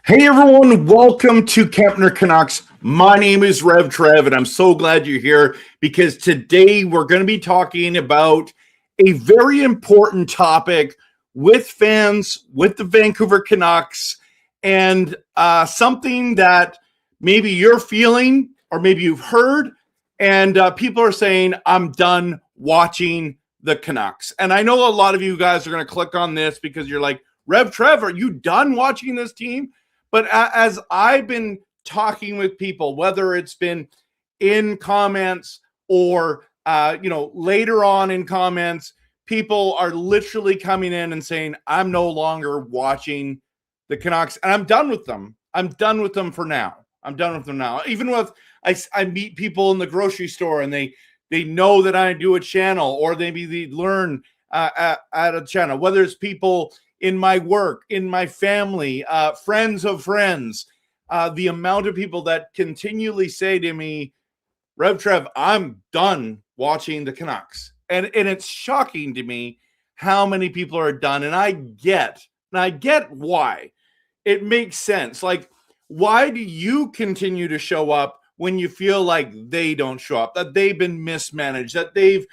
Hey everyone, welcome to Kempner Canucks. My name is RevTrev, and I'm so glad you're here because today we're going to be talking about a very important topic with fans, with the Vancouver Canucks, and something that maybe you're feeling or maybe you've heard, and people are saying, I'm done watching the Canucks. And I know a lot of you guys are going to click on this because you're like, RevTrev, are you done watching this team? But as I've been talking with people, whether it's been in comments or, later on in comments, people are literally coming in and saying, I'm no longer watching the Canucks and I'm done with them. I'm done with them for now. I'm done with them now. Even with, I meet people in the grocery store and they know that I do a channel, or maybe they learn at a channel, whether it's people in my work, in my family, friends of friends, the amount of people that continually say to me, RevTrev, I'm done watching the Canucks. And it's shocking to me how many people are done. And I get why. It makes sense. Like, why do you continue to show up when you feel like they don't show up, that they've been mismanaged, that they've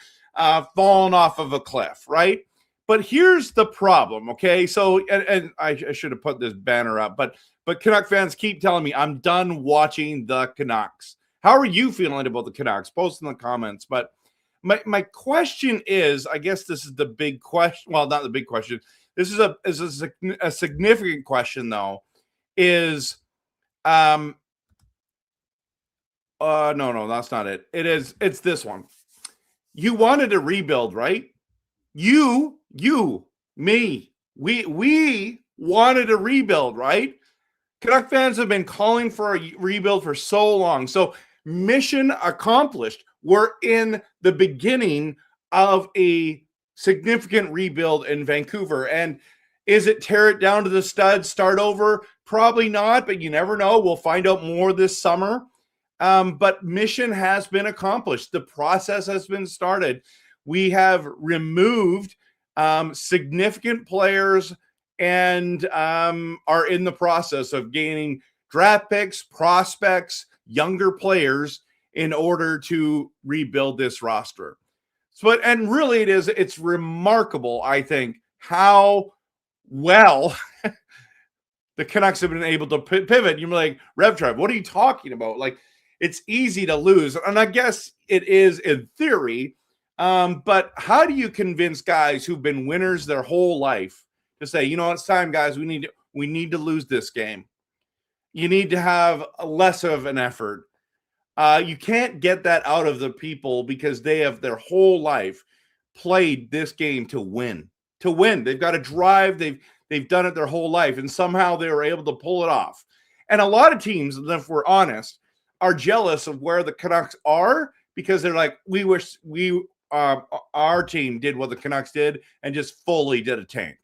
fallen off of a cliff, right? But here's the problem, okay? So, and I should have put this banner up, but Canuck fans keep telling me I'm done watching the Canucks. How are you feeling about the Canucks? Post in the comments. But my question is, I guess this is the big question. Well, not the big question. This is a significant question, though. Is no, that's not it. It's this one. You wanted a rebuild, right? You, me, we wanted a rebuild, right? Canuck fans have been calling for a rebuild for so long. So mission accomplished. We're in the beginning of a significant rebuild in Vancouver. And is it tear it down to the studs, start over? Probably not, but you never know. We'll find out more this summer. But mission has been accomplished. The process has been started. We have removed significant players and are in the process of gaining draft picks, prospects, younger players in order to rebuild this roster. So, and really it's remarkable, I think, how well the Canucks have been able to pivot. You're like, RevTrev, what are you talking about? Like, it's easy to lose. And I guess it is in theory. But how do you convince guys who've been winners their whole life to say, you know, it's time, guys, we need to lose this game. You need to have less of an effort. You can't get that out of the people because they have their whole life played this game to win. To win. They've got to drive. They've done it their whole life, and somehow they were able to pull it off. And a lot of teams, if we're honest, are jealous of where the Canucks are because they're like, we wish our team did what the Canucks did and just fully did a tank,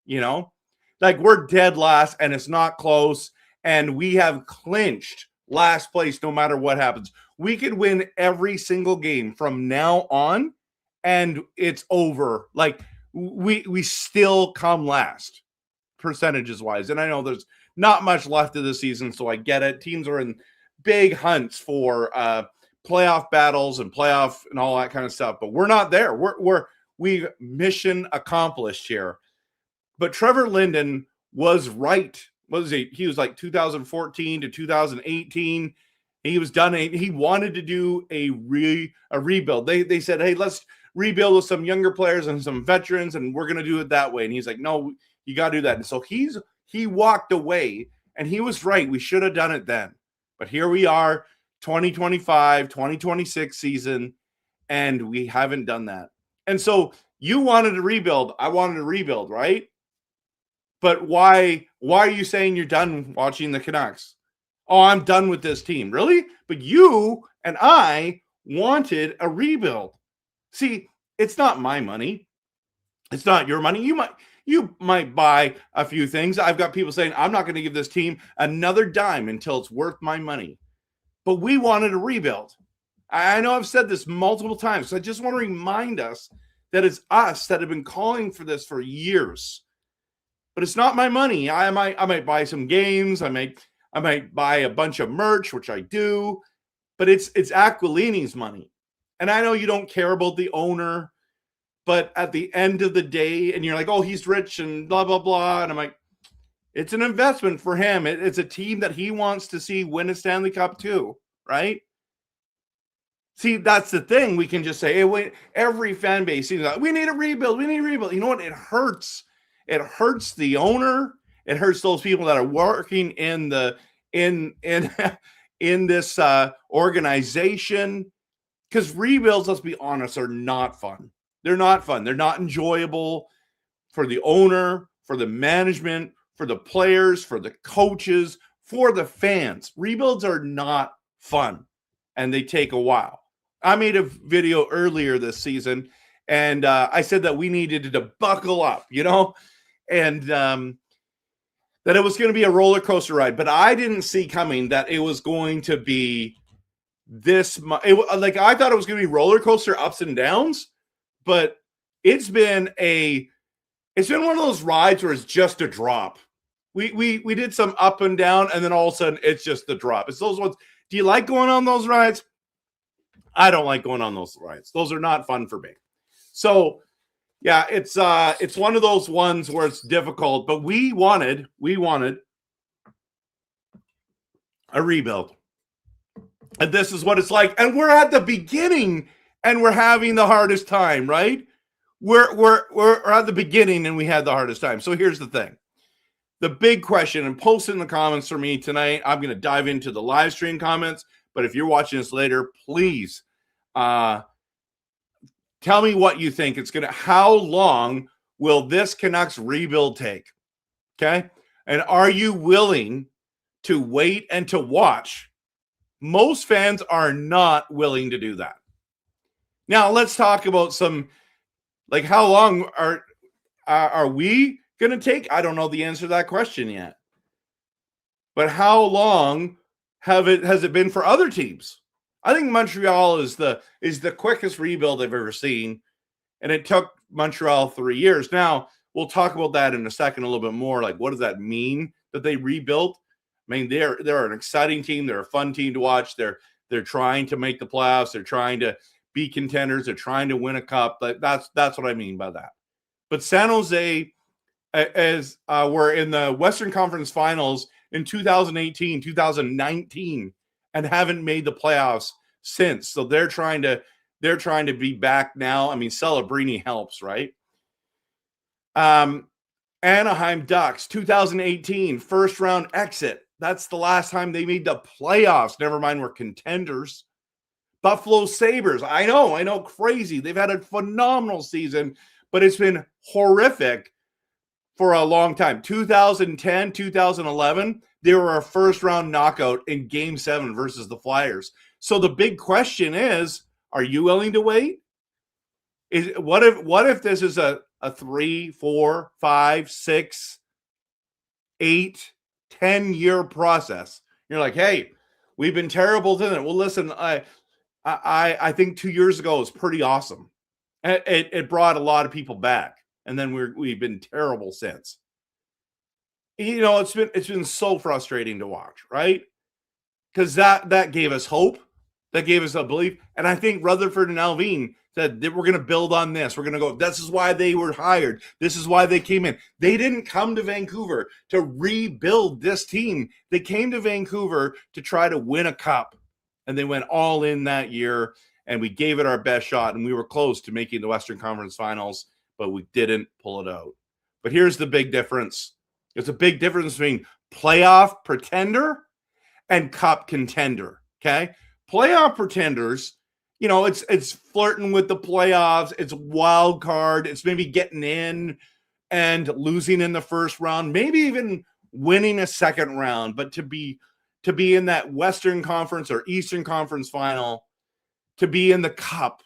you know? Like, we're dead last and it's not close, and we have clinched last place no matter what happens. We could win every single game from now on and it's over. Like, we still come last percentages wise. And I know there's not much left of the season, so I get it. Teams are in big hunts for playoff battles and playoff and all that kind of stuff, but we're not there. We've mission accomplished here. But Trevor Linden was right. What was he? He was like 2014 to 2018. He was done. He wanted to do a rebuild. They said, hey, let's rebuild with some younger players and some veterans, and we're going to do it that way. And he's like, no, you got to do that. And so he walked away, and he was right. We should have done it then. But here we are, 2025, 2026 season, and we haven't done that. And so you wanted to rebuild. I wanted to rebuild, right? But why are you saying you're done watching the Canucks? Oh, I'm done with this team. Really? But you and I wanted a rebuild. See, it's not my money. It's not your money. You might buy a few things. I've got people saying, I'm not going to give this team another dime until it's worth my money. But we wanted a rebuild. I know I've said this multiple times, so I just want to remind us that it's us that have been calling for this for years. But it's not my money. I might buy some games. I might buy a bunch of merch, which I do. But it's Aquilini's money. And I know you don't care about the owner, but at the end of the day, and you're like, oh, he's rich and blah, blah, blah. And I'm like, it's an investment for him. It's a team that he wants to see win a Stanley Cup too, right? See, that's the thing. We can just say, hey, wait, every fan base seems like, we need a rebuild. We need a rebuild. You know what? It hurts. It hurts the owner. It hurts those people that are working in this organization. Because rebuilds, let's be honest, are not fun. They're not fun. They're not enjoyable for the owner, for the management, for the players, for the coaches, for the fans. Rebuilds are not fun, and they take a while. I made a video earlier this season, and I said that we needed to buckle up, and that it was going to be a roller coaster ride. But I didn't see coming that it was going to be this much. I thought it was going to be roller coaster ups and downs, but it's been one of those rides where it's just a drop. We did some up and down, and then all of a sudden it's just the drop. It's those ones. Do you like going on those rides? I don't like going on those rides. Those are not fun for me. So yeah, it's one of those ones where it's difficult, but we wanted a rebuild. And this is what it's like. And we're at the beginning and we're having the hardest time, right? We're at the beginning and we had the hardest time. So here's the thing. The big question, and post in the comments for me tonight. I'm going to dive into the live stream comments, but if you're watching this later, please tell me what you think. How long will this Canucks rebuild take? Okay. And are you willing to wait and to watch? Most fans are not willing to do that. Now let's talk about how long are we going to take? I don't know the answer to that question yet. But how long has it been for other teams? I think Montreal is the quickest rebuild I've ever seen, and it took Montreal 3 years. Now, we'll talk about that in a second a little bit more. Like, what does that mean that they rebuilt? I mean, they're an exciting team. They're a fun team to watch. They're trying to make the playoffs. They're trying to be contenders. They're trying to win a cup. That's what I mean by that. But San Jose, as were in the Western Conference Finals in 2018, 2019, and haven't made the playoffs since. So they're trying to be back now. I mean, Celebrini helps, right? Anaheim Ducks, 2018, first round exit. That's the last time they made the playoffs. Never mind, we're contenders. Buffalo Sabres. I know, crazy. They've had a phenomenal season, but it's been horrific for a long time. 2010, 2011, they were a first round knockout in Game 7 versus the Flyers. So the big question is, are you willing to wait? What if this is a 3, 4, 5, 6, 8, 10-year process? You're like, hey, we've been terrible to it. Well, listen, I think 2 years ago was pretty awesome. It brought a lot of people back, and then we've been terrible since. It's been so frustrating to watch, right? Because that gave us hope, that gave us a belief, and I think Rutherford and Alvin said that we're going to build on this. We're going to go. This is why they were hired. This is why they came in. They didn't come to Vancouver to rebuild this team. They came to Vancouver to try to win a cup, and they went all in that year. and we gave it our best shot, and we were close to making the Western Conference Finals, but we didn't pull it out. But here's the big difference. There's a big difference between playoff pretender and cup contender, okay? Playoff pretenders, you know, it's flirting with the playoffs, it's wild card, it's maybe getting in and losing in the first round, maybe even winning a second round, but to be in that Western Conference or Eastern Conference final, to be in the cup,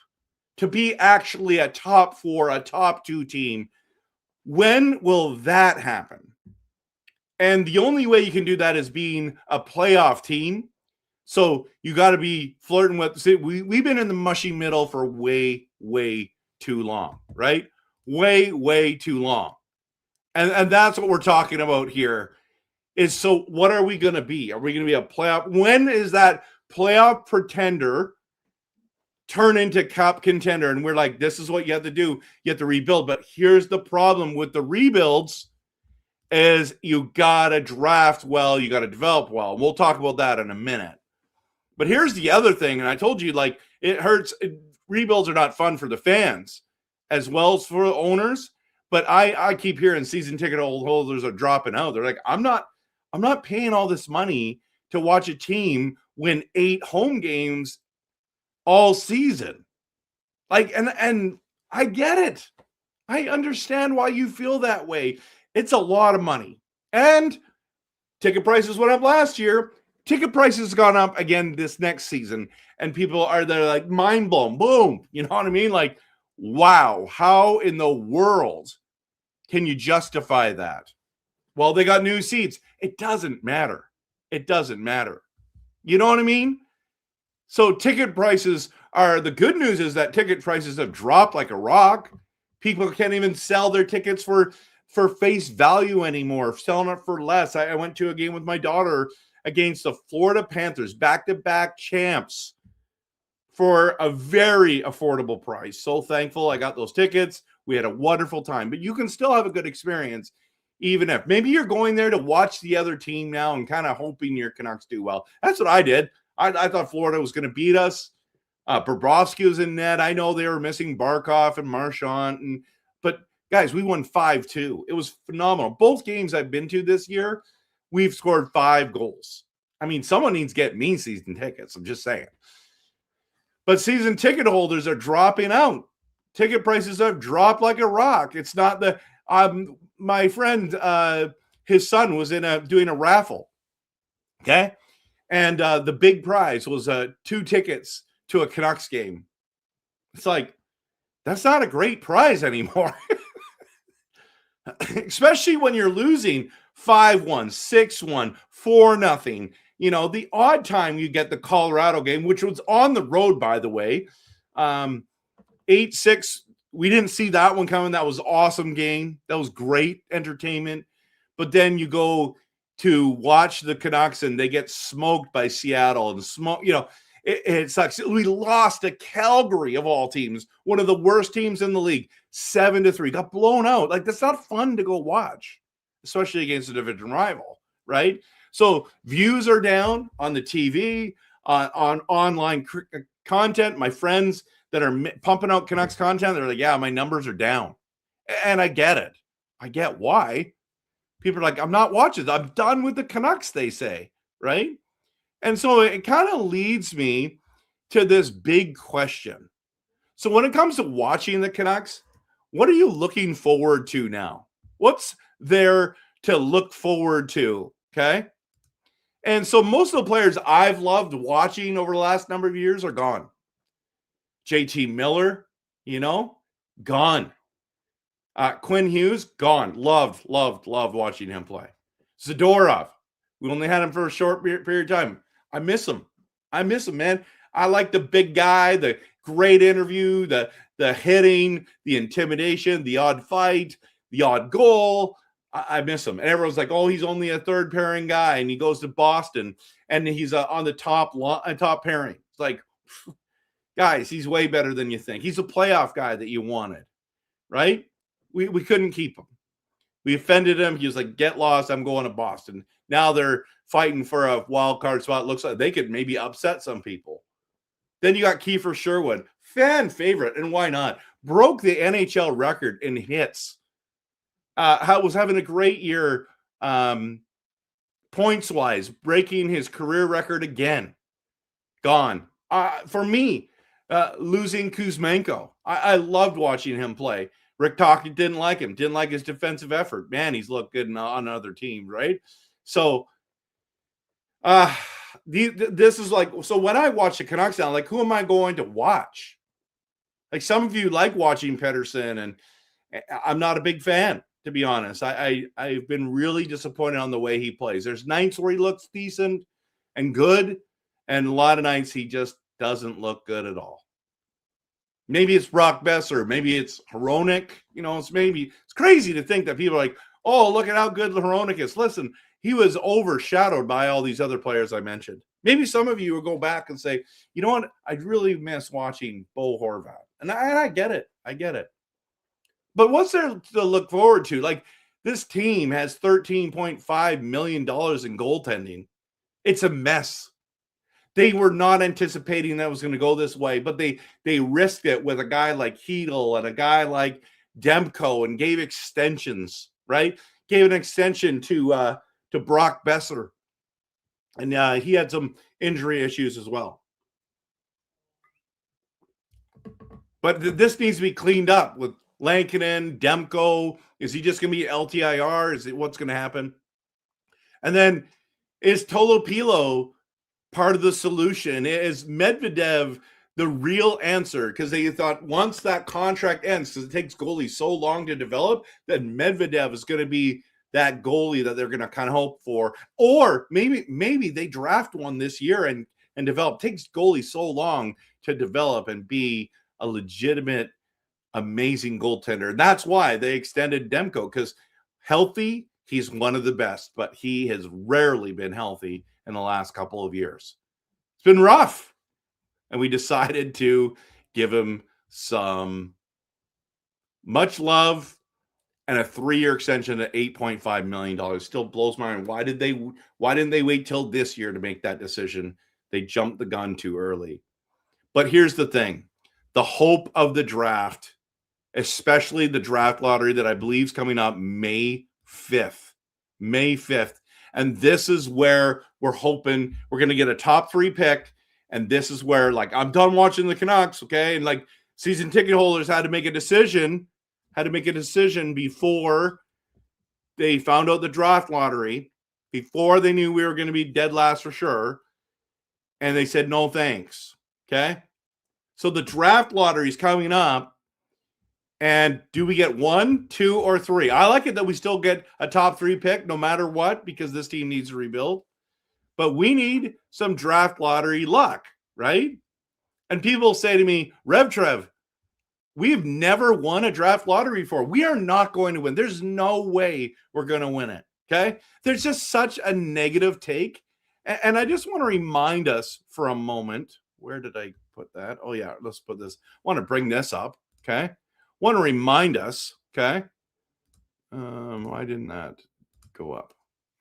to be actually a top 4, a top 2 team, when will that happen? And the only way you can do that is being a playoff team. So you got to be flirting with, see, we've been in the mushy middle for way, way too long, right? Way, way too long. And that's what we're talking about here is, so what are we going to be? Are we going to be a playoff? When is that playoff pretender turn into cup contender? And we're like, this is what you have to do. You have to rebuild. But here's the problem with the rebuilds is you got to draft well. You got to develop well. We'll talk about that in a minute. But here's the other thing. And I told you, like, it hurts. Rebuilds are not fun for the fans as well as for the owners. But I keep hearing season ticket holders are dropping out. They're like, I'm not paying all this money to watch a team win 8 home games all season. Like, and I get it. I understand why you feel that way. It's a lot of money. And ticket prices went up last year. Ticket prices gone up again this next season. And people they're like mind blown. Boom. You know what I mean? Like, wow, how in the world can you justify that? Well, they got new seats. It doesn't matter. It doesn't matter. You know what I mean? So ticket prices the good news is that ticket prices have dropped like a rock. People can't even sell their tickets for face value anymore, selling it for less. I went to a game with my daughter against the Florida Panthers, back-to-back champs, for a very affordable price. So thankful I got those tickets. We had a wonderful time, but you can still have a good experience, even if maybe you're going there to watch the other team now and kind of hoping your Canucks do well. That's what I did. I thought Florida was going to beat us. Bobrovsky was in net. I know they were missing Barkov and Marchand, but guys, we won 5-2. It was phenomenal. Both games I've been to this year, we've scored 5 goals. I mean, someone needs to get me season tickets. I'm just saying. But season ticket holders are dropping out. Ticket prices have dropped like a rock. It's not the my friend, his son was doing a raffle. Okay. And the big prize was 2 tickets to a Canucks game. It's like, that's not a great prize anymore. Especially when you're losing 5-1, 6-1, 4-0. You know, the odd time you get the Colorado game, which was on the road, by the way. 8-6. We didn't see that one coming. That was an awesome game. That was great entertainment. But then you go to watch the Canucks and they get smoked by Seattle and it sucks. We lost to Calgary of all teams, one of the worst teams in the league, 7-3. Got blown out. Like, that's not fun to go watch, especially against a division rival, right? So views are down on the TV, on online content. My friends that are pumping out Canucks content, they're like, yeah, my numbers are down. And I get it. I get why. People are like, I'm not watching. I'm done with the Canucks, they say, right? And so it kind of leads me to this big question. So when it comes to watching the Canucks, what are you looking forward to now? What's there to look forward to, okay? And so most of the players I've loved watching over the last number of years are gone. JT Miller, gone. Quinn Hughes, gone. Loved watching him play. Zadorov, we only had him for a short period of time. I miss him, man. I like the big guy, the great interview, the hitting, the intimidation, the odd fight, the odd goal. I miss him. And everyone's like, oh, he's only a third pairing guy, and he goes to Boston, and he's on the top pairing. It's like, guys, he's way better than you think. He's a playoff guy that you wanted, right? We couldn't keep him. We offended him. He was like, get lost. I'm going to Boston. Now they're fighting for a wild card spot. Looks like they could maybe upset some people. Then you got Kiefer Sherwood, fan favorite, and why not? Broke the NHL record in hits. Was having a great year points-wise, breaking his career record again. Gone. For me, losing Kuzmenko. I loved watching him play. Rick Tocchet didn't like him, didn't like his defensive effort. Man, he's looked good on other teams, right? So, this is like, so when I watch the Canucks now, like, who am I going to watch? Like, some of you like watching Pettersson, and I'm not a big fan, to be honest. I've been really disappointed on the way he plays. There's nights where he looks decent and good, and a lot of nights he just doesn't look good at all. Maybe it's Brock Besser. Maybe it's Hronek. It's crazy to think that people are like, oh, look at how good Hronek is. Listen, he was overshadowed by all these other players I mentioned. Maybe some of you will go back and say, you know what? I'd really miss watching Bo Horvat. And I get it. I get it. But what's there to look forward to? Like, this team has $13.5 million in goaltending. It's a mess. They were not anticipating that was going to go this way, but they risked it with a guy like Hedl and a guy like Demko and gave extensions, right? Gave an extension to Brock Besser. And he had some injury issues as well. But this needs to be cleaned up with Lankinen, Demko. Is he just going to be LTIR? Is it what's going to happen? And then is Tolopilo part of the solution? Is Medvedev the real answer? Because they thought once that contract ends, because it takes goalies so long to develop, that Medvedev is going to be that goalie that they're going to kind of hope for. Or maybe they draft one this year and develop. It takes goalies so long to develop and be a legitimate, amazing goaltender. And that's why they extended Demko, because healthy, he's one of the best, but he has rarely been healthy in the last couple of years. It's been rough. And we decided to give him some much love and a 3-year extension at $8.5 million. Still blows my mind. Why didn't they wait till this year to make that decision? They jumped the gun too early. But here's the thing. The hope of the draft, especially the draft lottery that I believe is coming up May 5th. May 5th. And this is where we're hoping we're going to get a top 3 pick. And this is where, like, I'm done watching the Canucks, okay? And, like, season ticket holders had to make a decision before they found out the draft lottery, before they knew we were going to be dead last for sure. And they said, no thanks, okay? So the draft lottery is coming up. And do we get 1, 2, or 3? I like it that we still get a top 3 pick no matter what, because this team needs to rebuild. But we need some draft lottery luck, right? And people say to me, RevTrev, we've never won a draft lottery before. We are not going to win. There's no way we're going to win it, okay? There's just such a negative take. And I just want to remind us for a moment. Where did I put that? Oh, yeah, let's put this. I want to bring this up, okay? Want to remind us, okay? Why didn't that go up?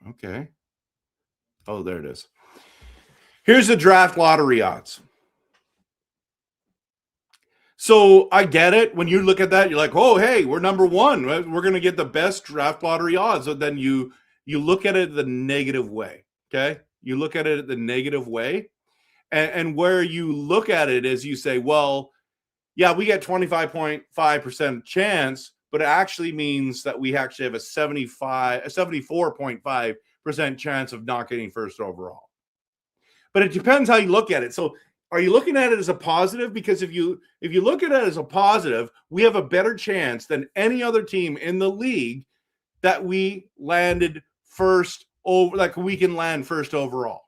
Okay. Oh, there it is. Here's the draft lottery odds. So I get it. When you look at that, you're like, oh, hey, we're number 1. We're going to get the best draft lottery odds. So then you look at it the negative way, okay? You look at it the negative way. And where you look at it is you say, well, yeah, we get 25.5% chance, but it actually means that we actually have a 74.5% chance of not getting first overall. But it depends how you look at it. So are you looking at it as a positive? Because if you look at it as a positive, we have a better chance than any other team in the league that we landed first over, like we can land first overall.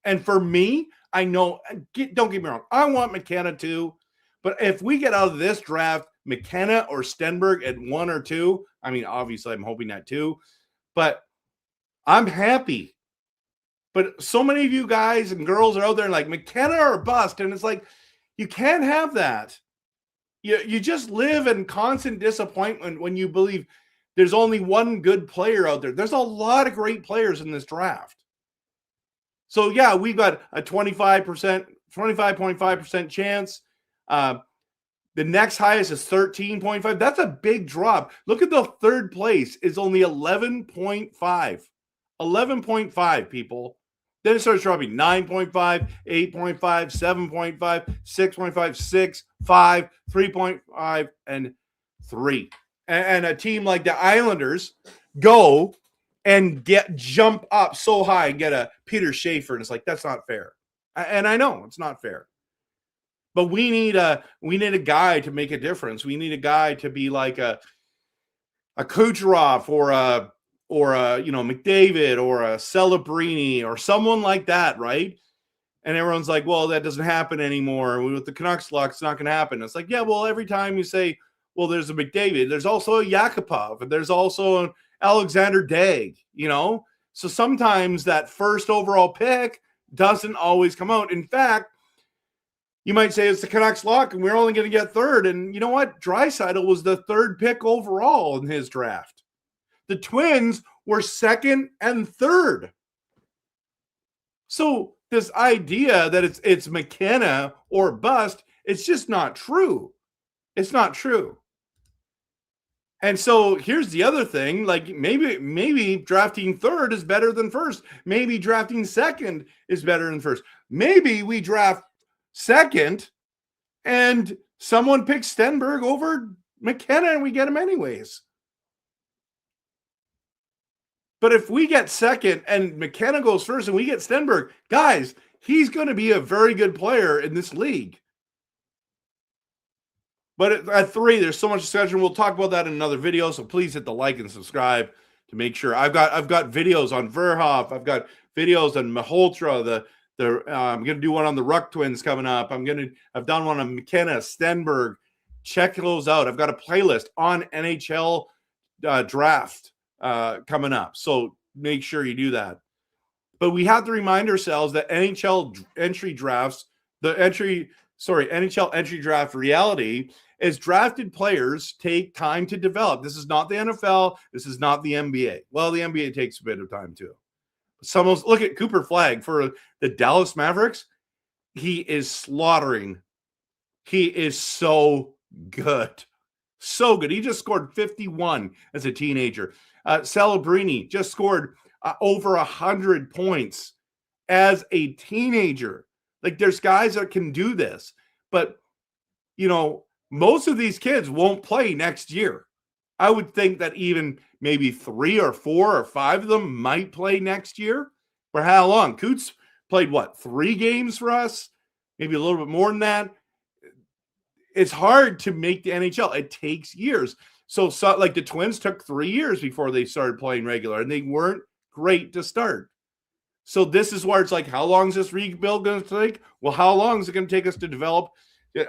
And for me, I know, don't get me wrong, I want McKenna too. But if we get out of this draft, McKenna or Stenberg at 1 or 2, I mean, obviously I'm hoping that too, but I'm happy. But so many of you guys and girls are out there like McKenna or bust. And it's like, you can't have that. You just live in constant disappointment when you believe there's only one good player out there. There's a lot of great players in this draft. So yeah, we've got a 25% 25.5% chance. The next highest is 13.5. That's a big drop. Look at the third place is only 11.5. 11.5, people. Then it starts dropping 9.5, 8.5, 7.5, 6.5, 6, 5, 3.5, and 3. And a team like the Islanders go and jump up so high and get a Peter Schaefer. And it's like, that's not fair. And I know it's not fair. But we need a guy to make a difference. We need a guy to be like a Kucherov or a McDavid or a Celebrini or someone like that, right? And everyone's like, well, that doesn't happen anymore. With the Canucks luck, it's not going to happen. It's like, yeah, well, every time you say, well, there's a McDavid, there's also a Yakupov, and there's also an Alexander Dag, So sometimes that first overall pick doesn't always come out. In fact, you might say it's the Canucks luck and we're only going to get third. And you know what? Draisaitl was the third pick overall in his draft. The Twins were second and third. So this idea that it's McKenna or bust, it's just not true. It's not true. And so here's the other thing, like maybe drafting third is better than first. Maybe drafting second is better than first. Maybe we draft second and someone picks Stenberg over McKenna and we get him anyways. But if we get second and McKenna goes first and we get Stenberg, guys, he's going to be a very good player in this league. But at 3, there's so much discussion. We'll talk about that in another video. So please hit the like and subscribe to make sure. I've got videos on Verhoff. I've got videos on Malhotra. I'm going to do one on the Ruck Twins coming up. I've done one on McKenna, Stenberg. Check those out. I've got a playlist on NHL draft coming up. So make sure you do that. But we have to remind ourselves that NHL entry draft reality is drafted players take time to develop. This is not the NFL. This is not the NBA. Well, the NBA takes a bit of time too. Look at Cooper Flagg for the Dallas Mavericks. He is slaughtering. He is so good. So good. He just scored 51 as a teenager. Celebrini just scored over 100 points as a teenager. Like, there's guys that can do this. But, most of these kids won't play next year. I would think that even maybe 3 or 4 or 5 of them might play next year. For how long? Coots played, 3 games for us? Maybe a little bit more than that. It's hard to make the NHL. It takes years. So like the Twins took 3 years before they started playing regular, and they weren't great to start. So this is where it's like, how long is this rebuild going to take? Well, how long is it going to take us to develop?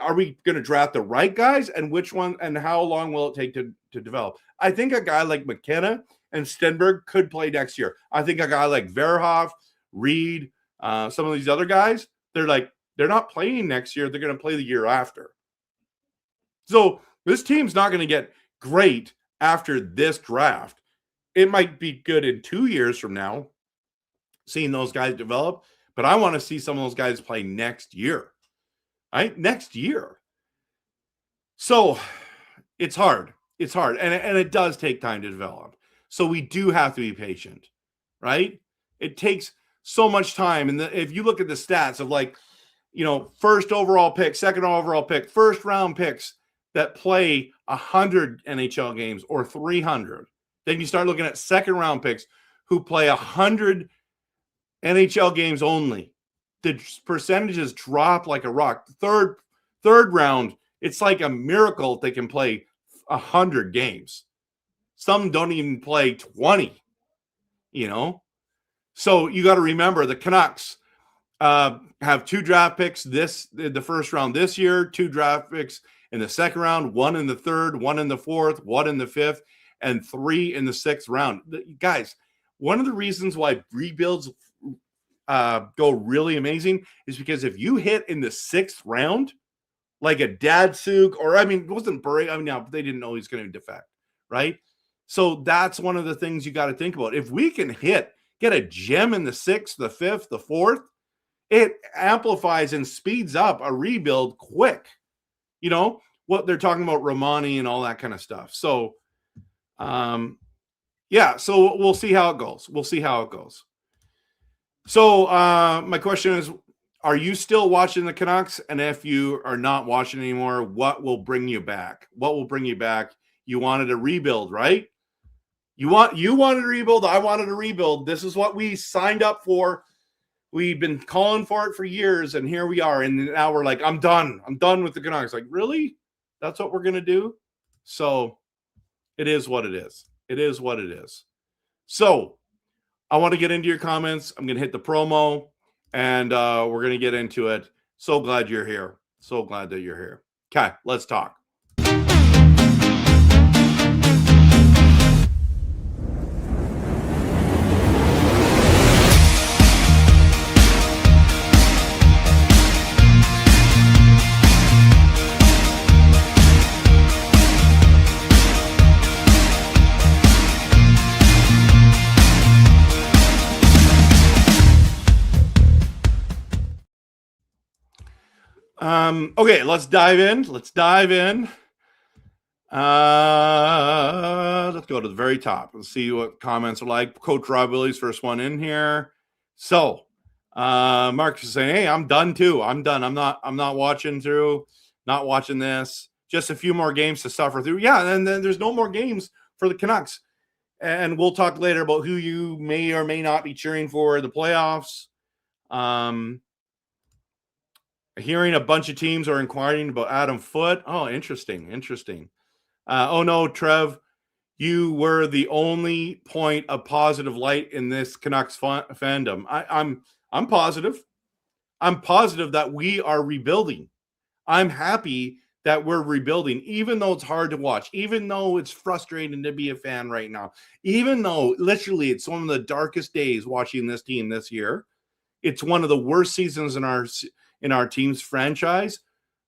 Are we going to draft the right guys, and which one, and how long will it take to develop? I think a guy like McKenna and Stenberg could play next year. I think a guy like Verhoff, Reed, some of these other guys, they're not playing next year. They're going to play the year after. So this team's not going to get great after this draft. It might be good in 2 years from now, seeing those guys develop, but I want to see some of those guys play next year. Right? Next year. So it's hard. It's hard. And it does take time to develop. So we do have to be patient, right? It takes so much time. And if you look at the stats of first overall pick, second overall pick, first round picks that play 100 NHL games or 300, then you start looking at second round picks who play 100 NHL games only. The percentages drop like a rock. Third round, it's like a miracle if they can play 100 games. Some don't even play 20, So you got to remember the Canucks have 2 draft picks the first round this year, 2 draft picks in the second round, 1 in the third, 1 in the fourth, 1 in the fifth, and 3 in the 6th round. Guys, one of the reasons why rebuilds go really amazing is because if you hit in the 6th round, like a Datsuk, or it wasn't Bure. No, they didn't know he was going to defect, right? So that's one of the things you got to think about. If we can get a gem in the 6th, the 5th, the 4th, it amplifies and speeds up a rebuild quick. You know, what they're talking about, Romani and all that kind of stuff. So, yeah, so we'll see how it goes. So, my question is, are you still watching the Canucks? And if you are not watching anymore, what will bring you back? You wanted a rebuild, right? You wanted a rebuild. I wanted a rebuild. This is what we signed up for. We've been calling for it for years, and here we are. And now we're like, I'm done with the Canucks. Like, really? That's what we're going to do? So it is what it is. So I want to get into your comments. I'm going to hit the promo, and we're going to get into it. So glad you're here. So glad that you're here. Okay, let's talk. Okay, let's dive in. Let's go to the very top. Let's see what comments are like. Coach Rob Willie's first one in here. So, Mark is saying, hey, I'm done too. I'm done. I'm not watching through, not watching this. Just a few more games to suffer through. Yeah, and then there's no more games for the Canucks. And we'll talk later about who you may or may not be cheering for the playoffs. Hearing a bunch of teams are inquiring about Adam Foote. Oh, interesting. Oh no, Trev, you were the only point of positive light in this Canucks fandom. I'm positive. I'm positive that we are rebuilding. I'm happy that we're rebuilding, even though it's hard to watch, even though it's frustrating to be a fan right now, even though literally it's one of the darkest days watching this team this year. It's one of the worst seasons in our team's franchise,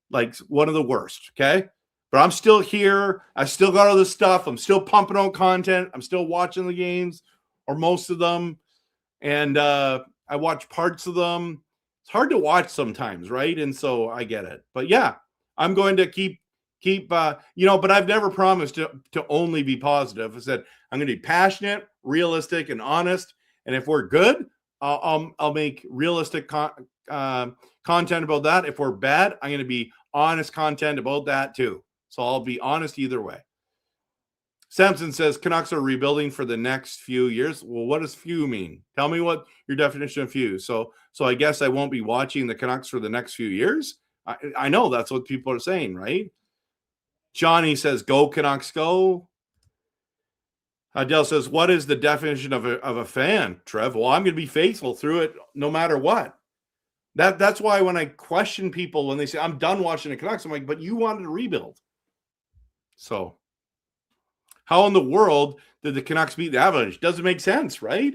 like one of the worst, okay? But I'm still here. I still got all this stuff. I'm still pumping out content. I'm still watching the games, or most of them, and I watch parts of them. It's hard to watch sometimes, right? And so I get it. But yeah, I'm going to keep but I've never promised to only be positive. I said I'm going to be passionate, realistic, and honest. And if we're good, I'll make realistic content about that. If we're bad, I'm going to be honest content about that too. So I'll be honest either way. Samson says Canucks are rebuilding for the next few years. Well, what does few mean? Tell me what your definition of few. So I guess I won't be watching the Canucks for the next few years. I know that's what people are saying, right? Johnny says, go Canucks, go. Adele says, what is the definition of a fan, Trev? Well, I'm going to be faithful through it no matter what. That's why when I question people, when they say, I'm done watching the Canucks, I'm like, but you wanted to rebuild. So how in the world did the Canucks beat the Avalanche? Doesn't make sense, right?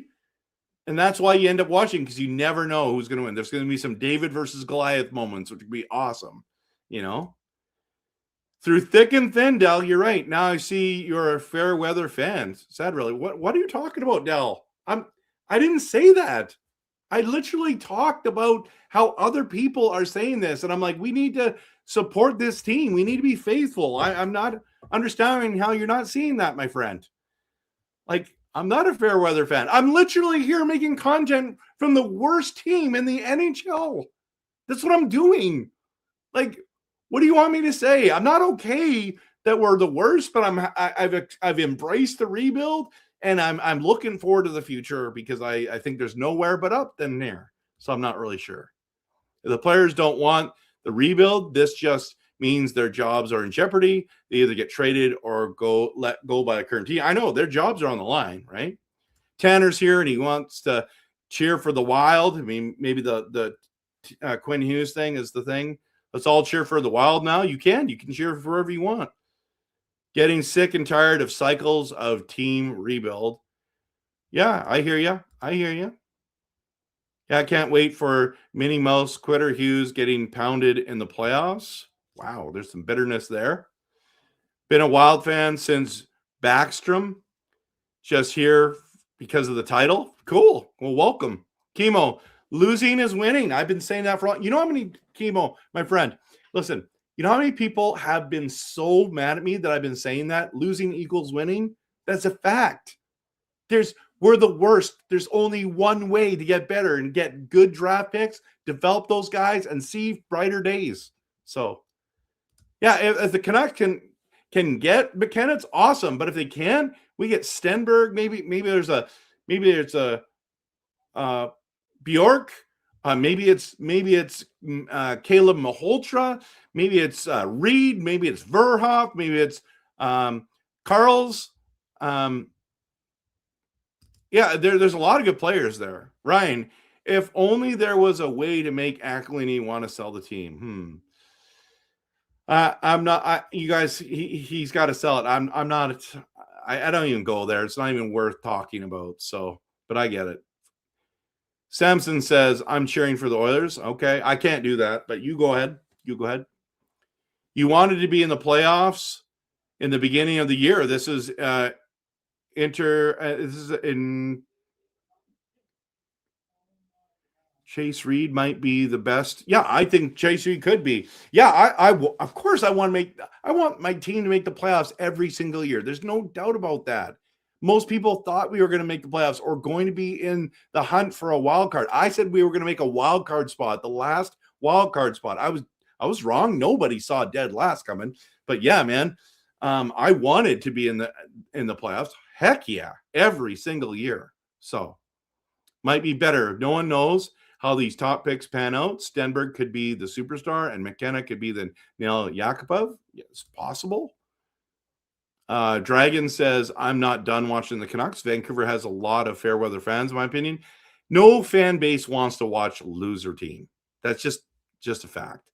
And that's why you end up watching, because you never know who's going to win. There's going to be some David versus Goliath moments, which would be awesome, Through thick and thin, Del, you're right. Now I see you're a fair weather fan. Sad, really. What are you talking about, Del? I didn't say that. I literally talked about how other people are saying this, and I'm like, we need to support this team. We need to be faithful. I'm not understanding how you're not seeing that, my friend. Like, I'm not a fair weather fan. I'm literally here making content from the worst team in the NHL. That's what I'm doing. Like, what do you want me to say? I'm not okay that we're the worst, but I've embraced the rebuild, and I'm looking forward to the future, because I think there's nowhere but up than there. So I'm not really sure. If the players don't want the rebuild, this just means their jobs are in jeopardy. They either get traded or let go by the current team. I know their jobs are on the line, right? Tanner's here and he wants to cheer for the Wild. I mean, maybe the Quinn Hughes thing is the thing. Let's all cheer for the Wild now. You can cheer for whoever you want. Getting sick and tired of cycles of team rebuild. Yeah, I hear you. Yeah, I can't wait for Minnie Mouse, Quitter Hughes getting pounded in the playoffs. Wow, there's some bitterness there. Been a Wild fan since Backstrom. Just here because of the title. Cool. Well, welcome. Chemo, Losing is winning. I've been saying that for long. You know how many, Chemo, my friend, listen, you know how many people have been so mad at me that I've been saying that losing equals winning? That's a fact. We're the worst. There's only one way to get better and get good draft picks, develop those guys, and see brighter days. So, yeah, if the Canucks can get McKenna, it's awesome. But if they can, we get Stenberg. Maybe there's a Bjork. Maybe it's Caleb Malhotra. Maybe it's Reed. Maybe it's Verhoff. Maybe it's Carls. Yeah, there's a lot of good players there. Ryan, if only there was a way to make Aquilini want to sell the team. I'm not. You guys, he's got to sell it. I'm not. I don't even go there. It's not even worth talking about. So, but I get it. Samson says, I'm cheering for the Oilers. Okay, I can't do that, but you go ahead. You go ahead. You wanted to be in the playoffs in the beginning of the year. This is this is in Chase Reed might be the best. Yeah, I think Chase Reed could be. Yeah, I of course I want my team to make the playoffs every single year. There's no doubt about that. Most people thought we were going to make the playoffs or going to be in the hunt for a wild card. I said we were going to make a wild card spot, the last wild card spot. I was wrong. Nobody saw dead last coming. But yeah, man, I wanted to be in the playoffs. Heck yeah, every single year. So might be better. No one knows how these top picks pan out. Stenberg could be the superstar, and McKenna could be the Nail Yakupov. Yeah, it's possible. Dragon says, I'm not done watching the Canucks. Vancouver has a lot of fair weather fans, in my opinion. No fan base wants to watch a loser team. That's just a fact.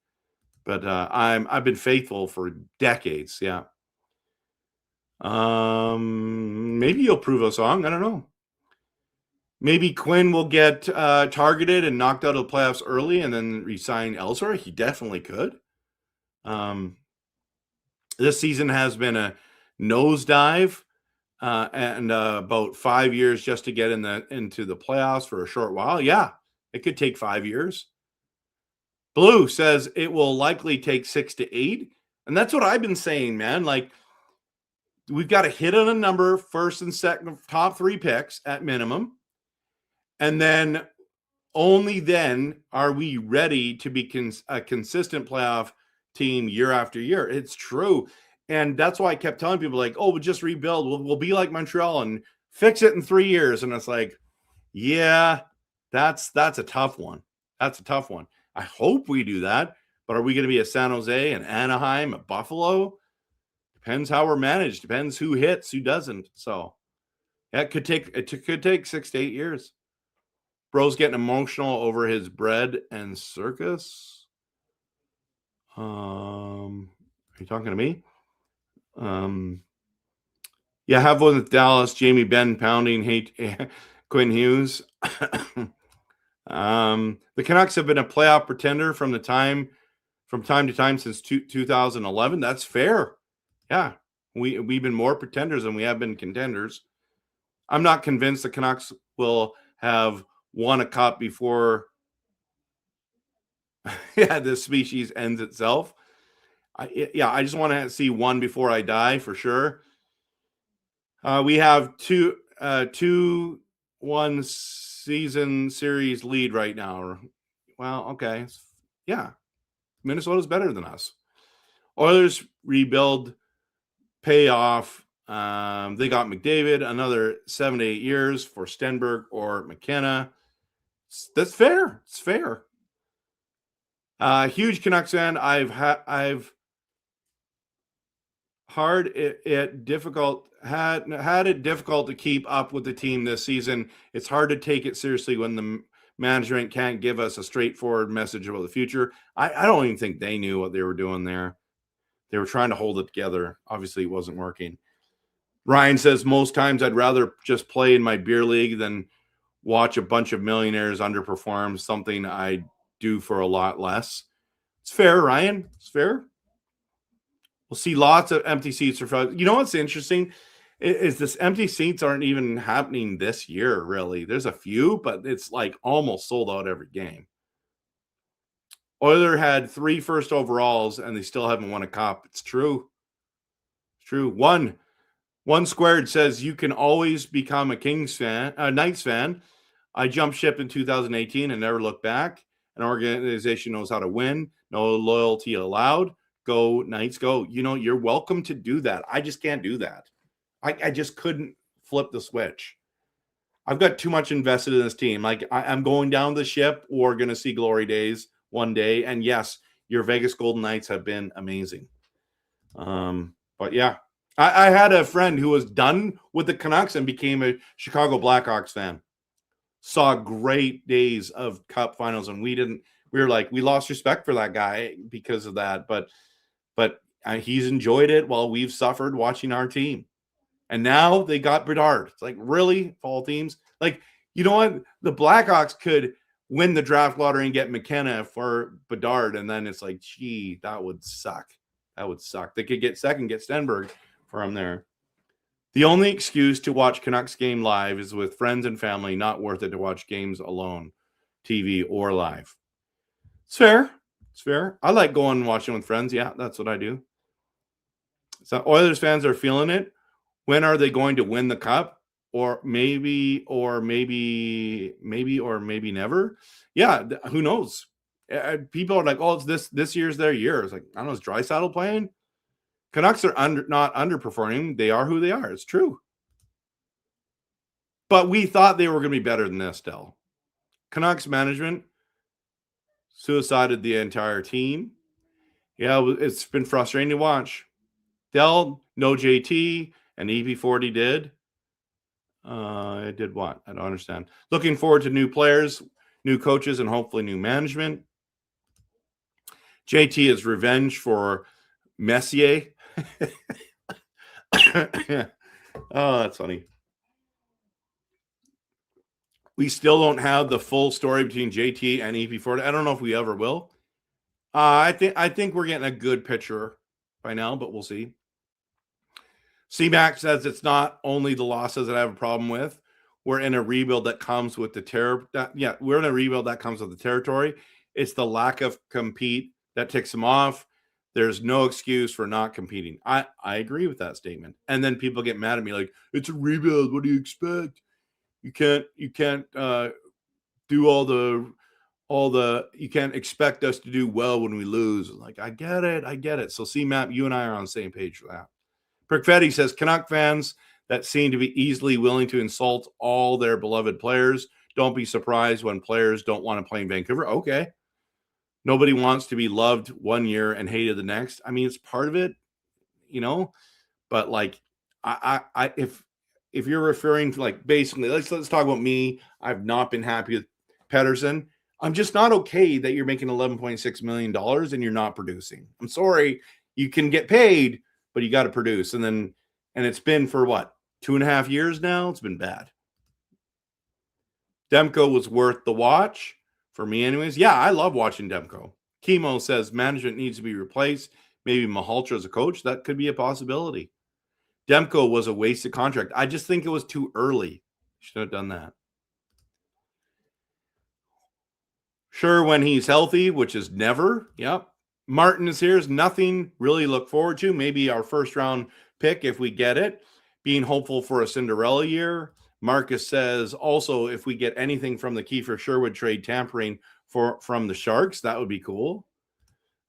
But I've been faithful for decades. Yeah. Maybe you'll prove us wrong. I don't know. Maybe Quinn will get targeted and knocked out of the playoffs early and then resign elsewhere. He definitely could. This season has been a nosedive and about 5 years just to get into the playoffs for a short while. Yeah, it could take 5 years. Blue says it will likely take 6 to 8. And that's what I've been saying, man. Like, we've got to hit on a number, first and second, top 3 picks at minimum. And then only then are we ready to be a consistent playoff team year after year. It's true. And that's why I kept telling people, like, oh, we'll just rebuild. We'll be like Montreal and fix it in 3 years. And it's like, yeah, that's a tough one. That's a tough one. I hope we do that. But are we going to be a San Jose, an Anaheim, a Buffalo? Depends how we're managed. Depends who hits, who doesn't. So it could take 6 to 8 years. Bro's getting emotional over his bread and circus. Are you talking to me? Yeah, have one with Dallas. Jamie Benn pounding Quinn Hughes. The Canucks have been a playoff pretender from time to time since 2011. That's fair. Yeah, we've been more pretenders than we have been contenders. I'm not convinced the Canucks will have won a cup before this species ends itself. I just want to see one before I die for sure. We have 2-1 season series lead right now. Well, okay. Yeah. Minnesota's better than us. Oilers rebuild, pay off. They got McDavid, another 7 to 8 years for Stenberg or McKenna. That's fair. It's fair. Huge Canucks fan. I've had it difficult to keep up with the team this season. It's hard to take it seriously when the management can't give us a straightforward message about the future. I don't even think they knew what they were doing there. They were trying to hold it together. Obviously, it wasn't working. Ryan says, most times I'd rather just play in my beer league than watch a bunch of millionaires underperform, something I do for a lot less. It's fair, Ryan. It's fair. We'll see lots of empty seats for. You know what's interesting? is this empty seats aren't even happening this year, really. There's a few, but it's like almost sold out every game. Oiler had 3 first overalls and they still haven't won a cup. It's true. It's true. One squared says you can always become a Kings fan, a Knights fan. I jumped ship in 2018 and never looked back. An organization knows how to win. No loyalty allowed. Go Knights, go. You know, you're welcome to do that. I just can't do that. I just couldn't flip the switch. I've got too much invested in this team. Like I'm going down the ship or going to see glory days one day. And yes, your Vegas Golden Knights have been amazing. But yeah, I had a friend who was done with the Canucks and became a Chicago Blackhawks fan. Saw great days of Cup finals, and we were like, we lost respect for that guy because of that. But he's enjoyed it while we've suffered watching our team. And now they got Bedard. It's like, really, fall teams? Like, you know what? The Blackhawks could win the draft lottery and get McKenna for Bedard, and then it's like, gee, that would suck. That would suck. They could get Stenberg from there. The only excuse to watch Canucks game live is with friends and family. Not worth it to watch games alone, TV or live. It's fair. It's fair. I like going and watching with friends. Yeah, that's what I do. So Oilers fans are feeling it. When are they going to win the cup? Or maybe never. Yeah, who knows? People are like, oh, it's this year's their year. It's like, I don't know, is Draisaitl playing? Canucks are not underperforming. They are who they are. It's true. But we thought they were going to be better than this, Del. Canucks management suicided the entire team. Yeah, it's been frustrating to watch. Del, no JT, and EP40 did. It did what? I don't understand. Looking forward to new players, new coaches, and hopefully new management. JT is revenge for Messier. Oh, that's funny. We still don't have the full story between JT and EP40. I don't know if we ever will. I think we're getting a good picture by now, but we'll see. CMAC says it's not only the losses that I have a problem with. We're in a rebuild that comes with the we're in a rebuild that comes with the territory. It's the lack of compete that ticks them off. There's no excuse for not competing. I agree with that statement. And then people get mad at me like, it's a rebuild. What do you expect? You can't do all the you can't expect us to do well when we lose. Like, I get it. So CMAP, you and I are on the same page for that. Perkfetti says Canuck fans that seem to be easily willing to insult all their beloved players. Don't be surprised when players don't want to play in Vancouver. Okay. Nobody wants to be loved one year and hated the next. I mean, it's part of it, you know, but like, if you're referring to like, basically, let's talk about me. I've not been happy with Pettersson. I'm just not okay that you're making $11.6 million and you're not producing. I'm sorry. You can get paid, but you got to produce. And it's been for what? 2.5 years now. It's been bad. Demko was worth the watch for me anyways. Yeah, I love watching Demko. Chemo says management needs to be replaced. Maybe Mahaltra as a coach. That could be a possibility. Demko was a wasted contract. I just think it was too early. Should have done that. Sure, when he's healthy, which is never. Yep. Martin is here. Is nothing really look forward to. Maybe our first round pick if we get it. Being hopeful for a Cinderella year. Marcus says also if we get anything from the Kiefer Sherwood trade tampering from the Sharks, that would be cool.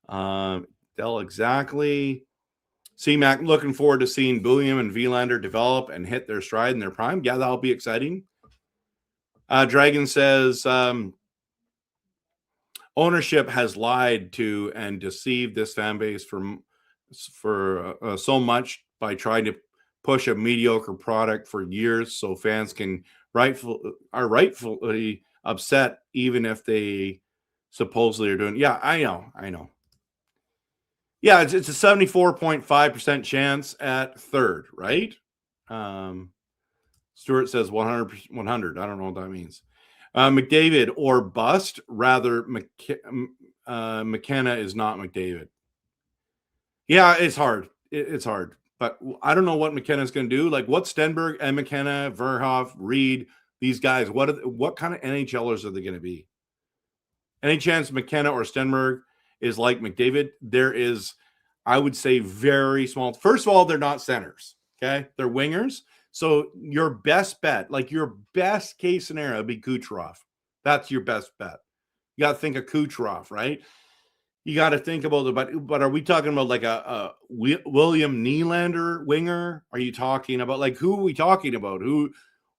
Dell, exactly. CMAC looking forward to seeing Bulliam and Vilander develop and hit their stride in their prime. Yeah, that'll be exciting. Dragon says ownership has lied to and deceived this fan base for so much by trying to push a mediocre product for years, so fans are rightfully upset, even if they supposedly are doing. Yeah, I know. Yeah, it's a 74.5% chance at third, right? Stuart says 100. I don't know what that means. McDavid or bust. Rather, McKenna is not McDavid. Yeah, it's hard. It's hard. But I don't know what McKenna's going to do. Like, what Stenberg and McKenna, Verhoff, Reed, these guys, what kind of NHLers are they going to be? Any chance McKenna or Stenberg is like McDavid? There is, I would say, very small. First of all, they're not centers, okay? They're wingers. So your best bet, like your best case scenario, would be Kucherov. That's your best bet. You got to think of Kucherov, right? You got to think about but are we talking about like a William Nylander winger? Are you talking about like who are we talking about?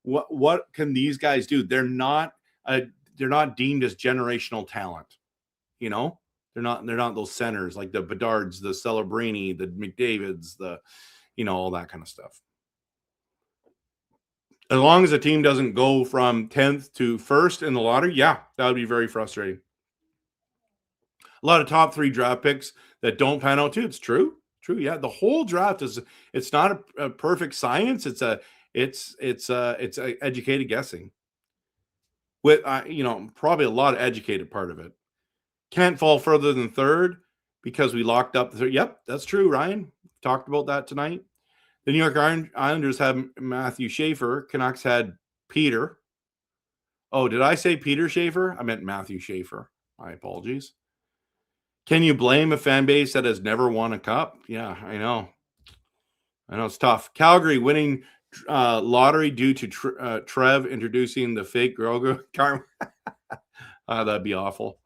What can these guys do? They're not deemed as generational talent. You know, they're not those centers like the Bedards, the Celebrini, the McDavids, all that kind of stuff. As long as the team doesn't go from 10th to 1st in the lottery, yeah, that would be very frustrating. A lot of top 3 draft picks that don't pan out too. It's true. Yeah. The whole draft it's not a perfect science. It's educated guessing with, probably a lot of educated part of it. Can't fall further than 3rd because we locked up the 3rd. Yep. That's true. Ryan talked about that tonight. The New York Islanders have Matthew Schaefer. Canucks had Peter. Oh, did I say Peter Schaefer? I meant Matthew Schaefer. My apologies. Can you blame a fan base that has never won a cup? Yeah, I know. It's tough. Calgary winning lottery due to Trev introducing the fake Grogu. That'd be awful.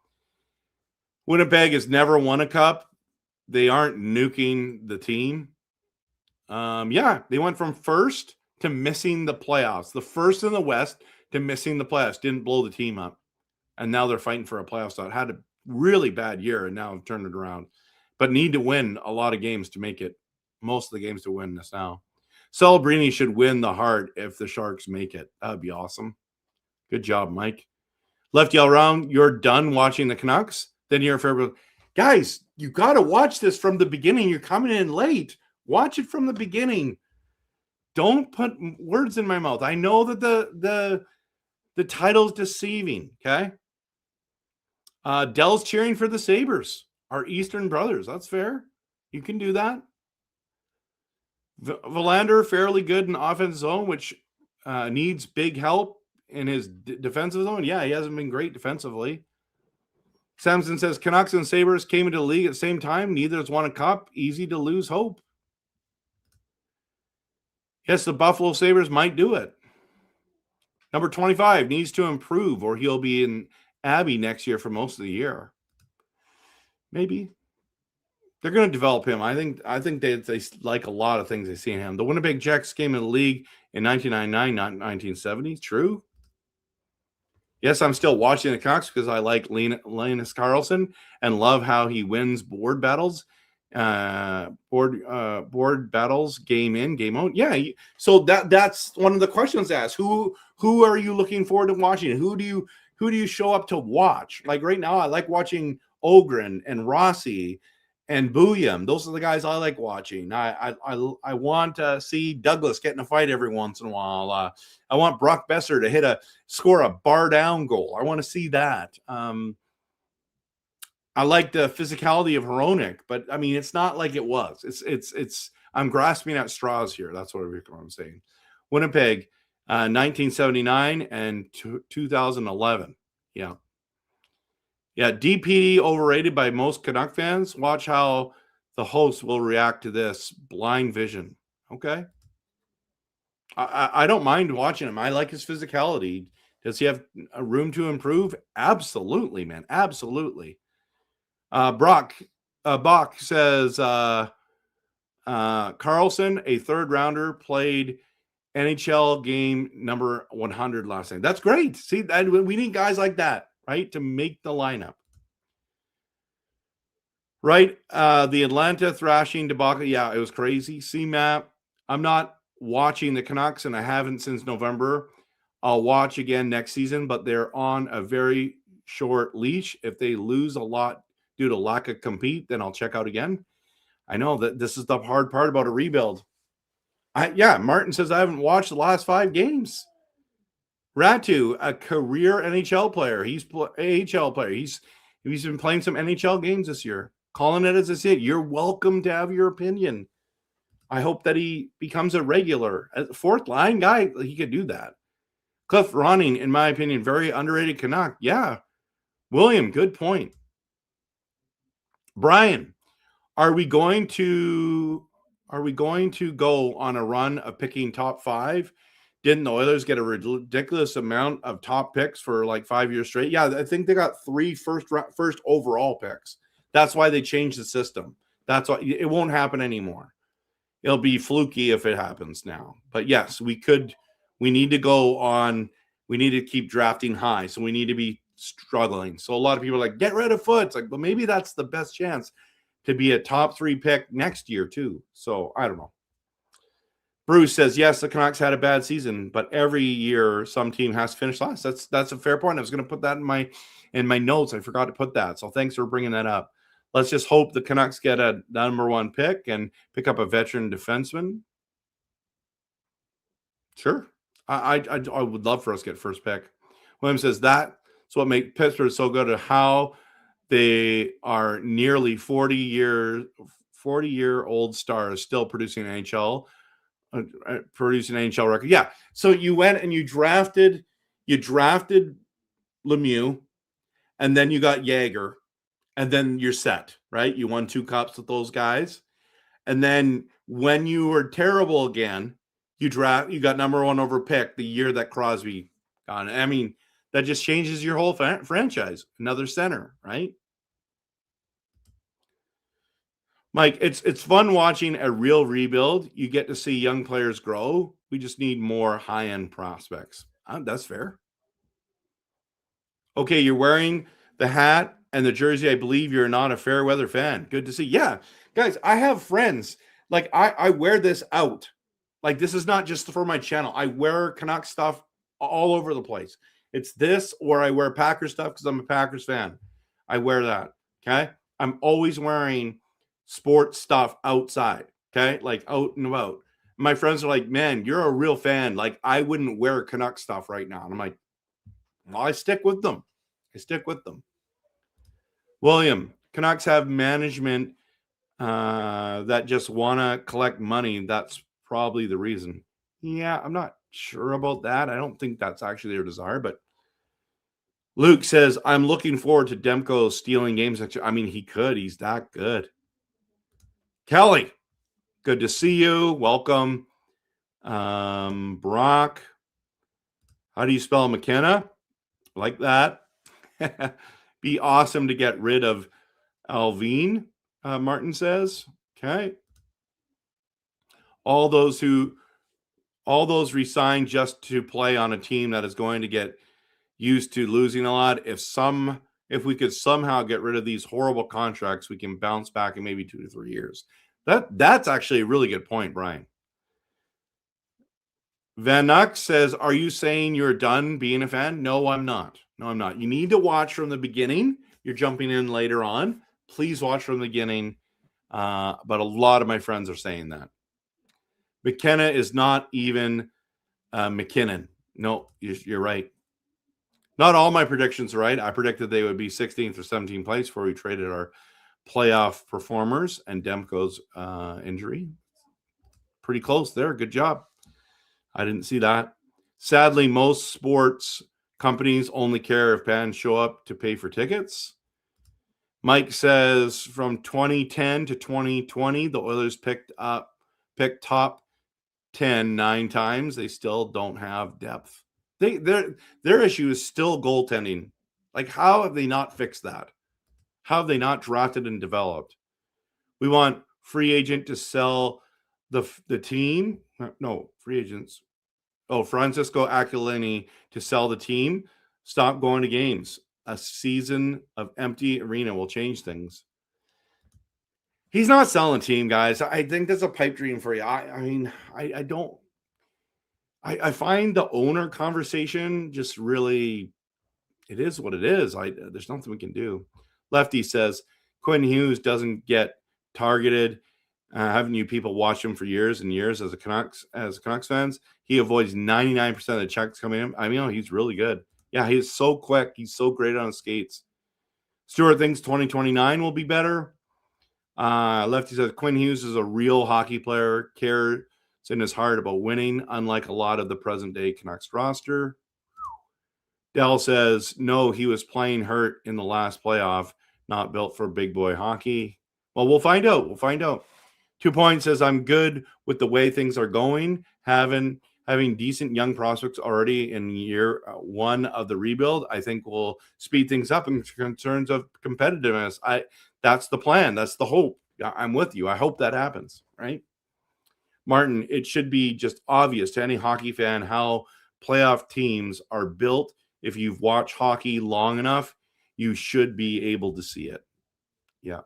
Winnipeg has never won a cup. They aren't nuking the team. They went from 1st to missing the playoffs. The 1st in the West to missing the playoffs. Didn't blow the team up. And now they're fighting for a playoff spot. Had a really bad year and now have turned it around. But need to win a lot of games to make it. Most of the games to win this now. Celebrini should win the Hart if the Sharks make it. That would be awesome. Good job, Mike. Left yell round. You're done watching the Canucks. Then you're favorite. Guys, you got to watch this from the beginning. You're coming in late. Watch it from the beginning. Don't put words in my mouth. I know that the title's deceiving, okay? Dell's cheering for the Sabres, our Eastern brothers. That's fair. You can do that. Verlander, fairly good in offensive zone, which needs big help in his defensive zone. Yeah, he hasn't been great defensively. Samson says, Canucks and Sabres came into the league at the same time. Neither has won a cup. Easy to lose hope. Yes, the Buffalo Sabres might do it. Number 25 needs to improve or he'll be in Abbey next year for most of the year. Maybe. They're going to develop him. I think they like a lot of things they see in him. The Winnipeg Jets came in the league in 1999, not 1970. True. Yes, I'm still watching the Canucks because I like Linus Karlsson and love how he wins board battles. Board battles, game in, game out. Yeah. So that's one of the questions asked. Who are you looking forward to watching? Who do you show up to watch? Like right now, I like watching Ogren and Rossi and Booyam. Those are the guys I like watching. I want to see Douglas get in a fight every once in a while. I want Brock Besser to score a bar down goal. I want to see that. I like the physicality of Hronek, but I mean, it's not like it was. It's. I'm grasping at straws here. That's what I'm saying. Winnipeg, 1979 and 2011. Yeah. DPD overrated by most Canuck fans. Watch how the host will react to this. Blind vision. Okay. I don't mind watching him. I like his physicality. Does he have a room to improve? Absolutely, man. Absolutely. Bach says Carlson, a 3rd rounder, played NHL game number 100 last night. That's great. See, we need guys like that, right, to make the lineup. Right? The Atlanta thrashing debacle. Yeah, it was crazy. C-Map. I'm not watching the Canucks, and I haven't since November. I'll watch again next season, but they're on a very short leash. If they lose a lot due to lack of compete, then I'll check out again. I know that this is the hard part about a rebuild. Martin says I haven't watched the last 5 games. Ratu, a career NHL player. He's AHL player. He's been playing some NHL games this year. Calling it as I see it. You're welcome to have your opinion. I hope that he becomes a regular. As a fourth line guy, he could do that. Cliff Ronning, in my opinion, very underrated Canuck. Yeah. William, good point. Brian, are we going to go on a run of picking top 5? Didn't the Oilers get a ridiculous amount of top picks for like 5 years straight? Yeah, I think they got 3 first overall picks. That's why they changed the system. That's why it won't happen anymore. It'll be fluky if it happens now. But yes, we need to keep drafting high. So we need to be struggling. So a lot of people are like, get rid of Foote. It's like, well, maybe that's the best chance to be a top 3 pick next year too. So I don't know. Bruce says, yes, the Canucks had a bad season, but every year some team has to finish last. That's a fair point. I was going to put that in my notes. I forgot to put that. So thanks for bringing that up. Let's just hope the Canucks get a number 1 pick and pick up a veteran defenseman. Sure. I would love for us to get first pick. William says that's what makes Pittsburgh so good at how they are nearly 40-year-old stars still producing NHL record. Yeah. So you went and you drafted Lemieux, and then you got Yager, and then you're set, right? You won 2 cups with those guys. And then when you were terrible again, you got number 1 over pick the year that Crosby got. I mean, that just changes your whole franchise. Another center, right? Mike, it's fun watching a real rebuild. You get to see young players grow. We just need more high-end prospects. That's fair. Okay, you're wearing the hat and the jersey. I believe you're not a fair weather fan. Good to see. Yeah, guys, I have friends. Like, I wear this out. Like, this is not just for my channel. I wear Canucks stuff all over the place. It's this, or I wear Packers stuff because I'm a Packers fan. I wear that, okay? I'm always wearing sports stuff outside, okay? Like, out and about. My friends are like, man, you're a real fan. Like, I wouldn't wear Canucks stuff right now. And I'm like, well, I stick with them. William, Canucks have management that just want to collect money. That's probably the reason. Yeah, I'm not sure about that. I don't think that's actually their desire, but Luke says, I'm looking forward to Demko stealing games next year. I mean, he could. He's that good. Kelly, good to see you. Welcome. Brock, how do you spell McKenna? Like that. Be awesome to get rid of Alvin, Martin says. Okay. All those resign just to play on a team that is going to get used to losing a lot. If we could somehow get rid of these horrible contracts, we can bounce back in maybe 2 to 3 years. That's actually a really good point, Brian. Van Nuck says, are you saying you're done being a fan? No, I'm not. You need to watch from the beginning. You're jumping in later on. Please watch from the beginning. But a lot of my friends are saying that. McKenna is not even McKinnon. No, you're right. Not all my predictions are right. I predicted they would be 16th or 17th place before we traded our playoff performers and Demko's injury. Pretty close there. Good job. I didn't see that. Sadly, most sports companies only care if fans show up to pay for tickets. Mike says from 2010 to 2020, the Oilers picked top 10 9 times. They still don't have depth. Their issue is still goaltending. Like, how have they not fixed that? How have they not drafted and developed? We want free agent to sell the team. No, free agents. Oh, Francisco Aquilini to sell the team. Stop going to games. A season of empty arena will change things. He's not selling a team, guys. I think that's a pipe dream for you. I don't. I find the owner conversation just really, it is what it is. There's nothing we can do. Lefty says, Quinn Hughes doesn't get targeted. Haven't you people watched him for years and years as Canucks fans? He avoids 99% of the checks coming in. I mean, he's really good. Yeah, he's so quick. He's so great on skates. Stuart thinks 2029 will be better. Lefty says Quinn Hughes is a real hockey player, cares in his heart about winning, unlike a lot of the present day Canucks roster. Dell says, no, he was playing hurt in the last playoff, not built for big boy hockey. Well, we'll find out. We'll find out. 2 Points says, I'm good with the way things are going. Having decent young prospects already in year one of the rebuild, I think will speed things up in terms of competitiveness. That's the plan. That's the hope. I'm with you. I hope that happens, right? Martin, it should be just obvious to any hockey fan how playoff teams are built. If you've watched hockey long enough, you should be able to see it. Yeah.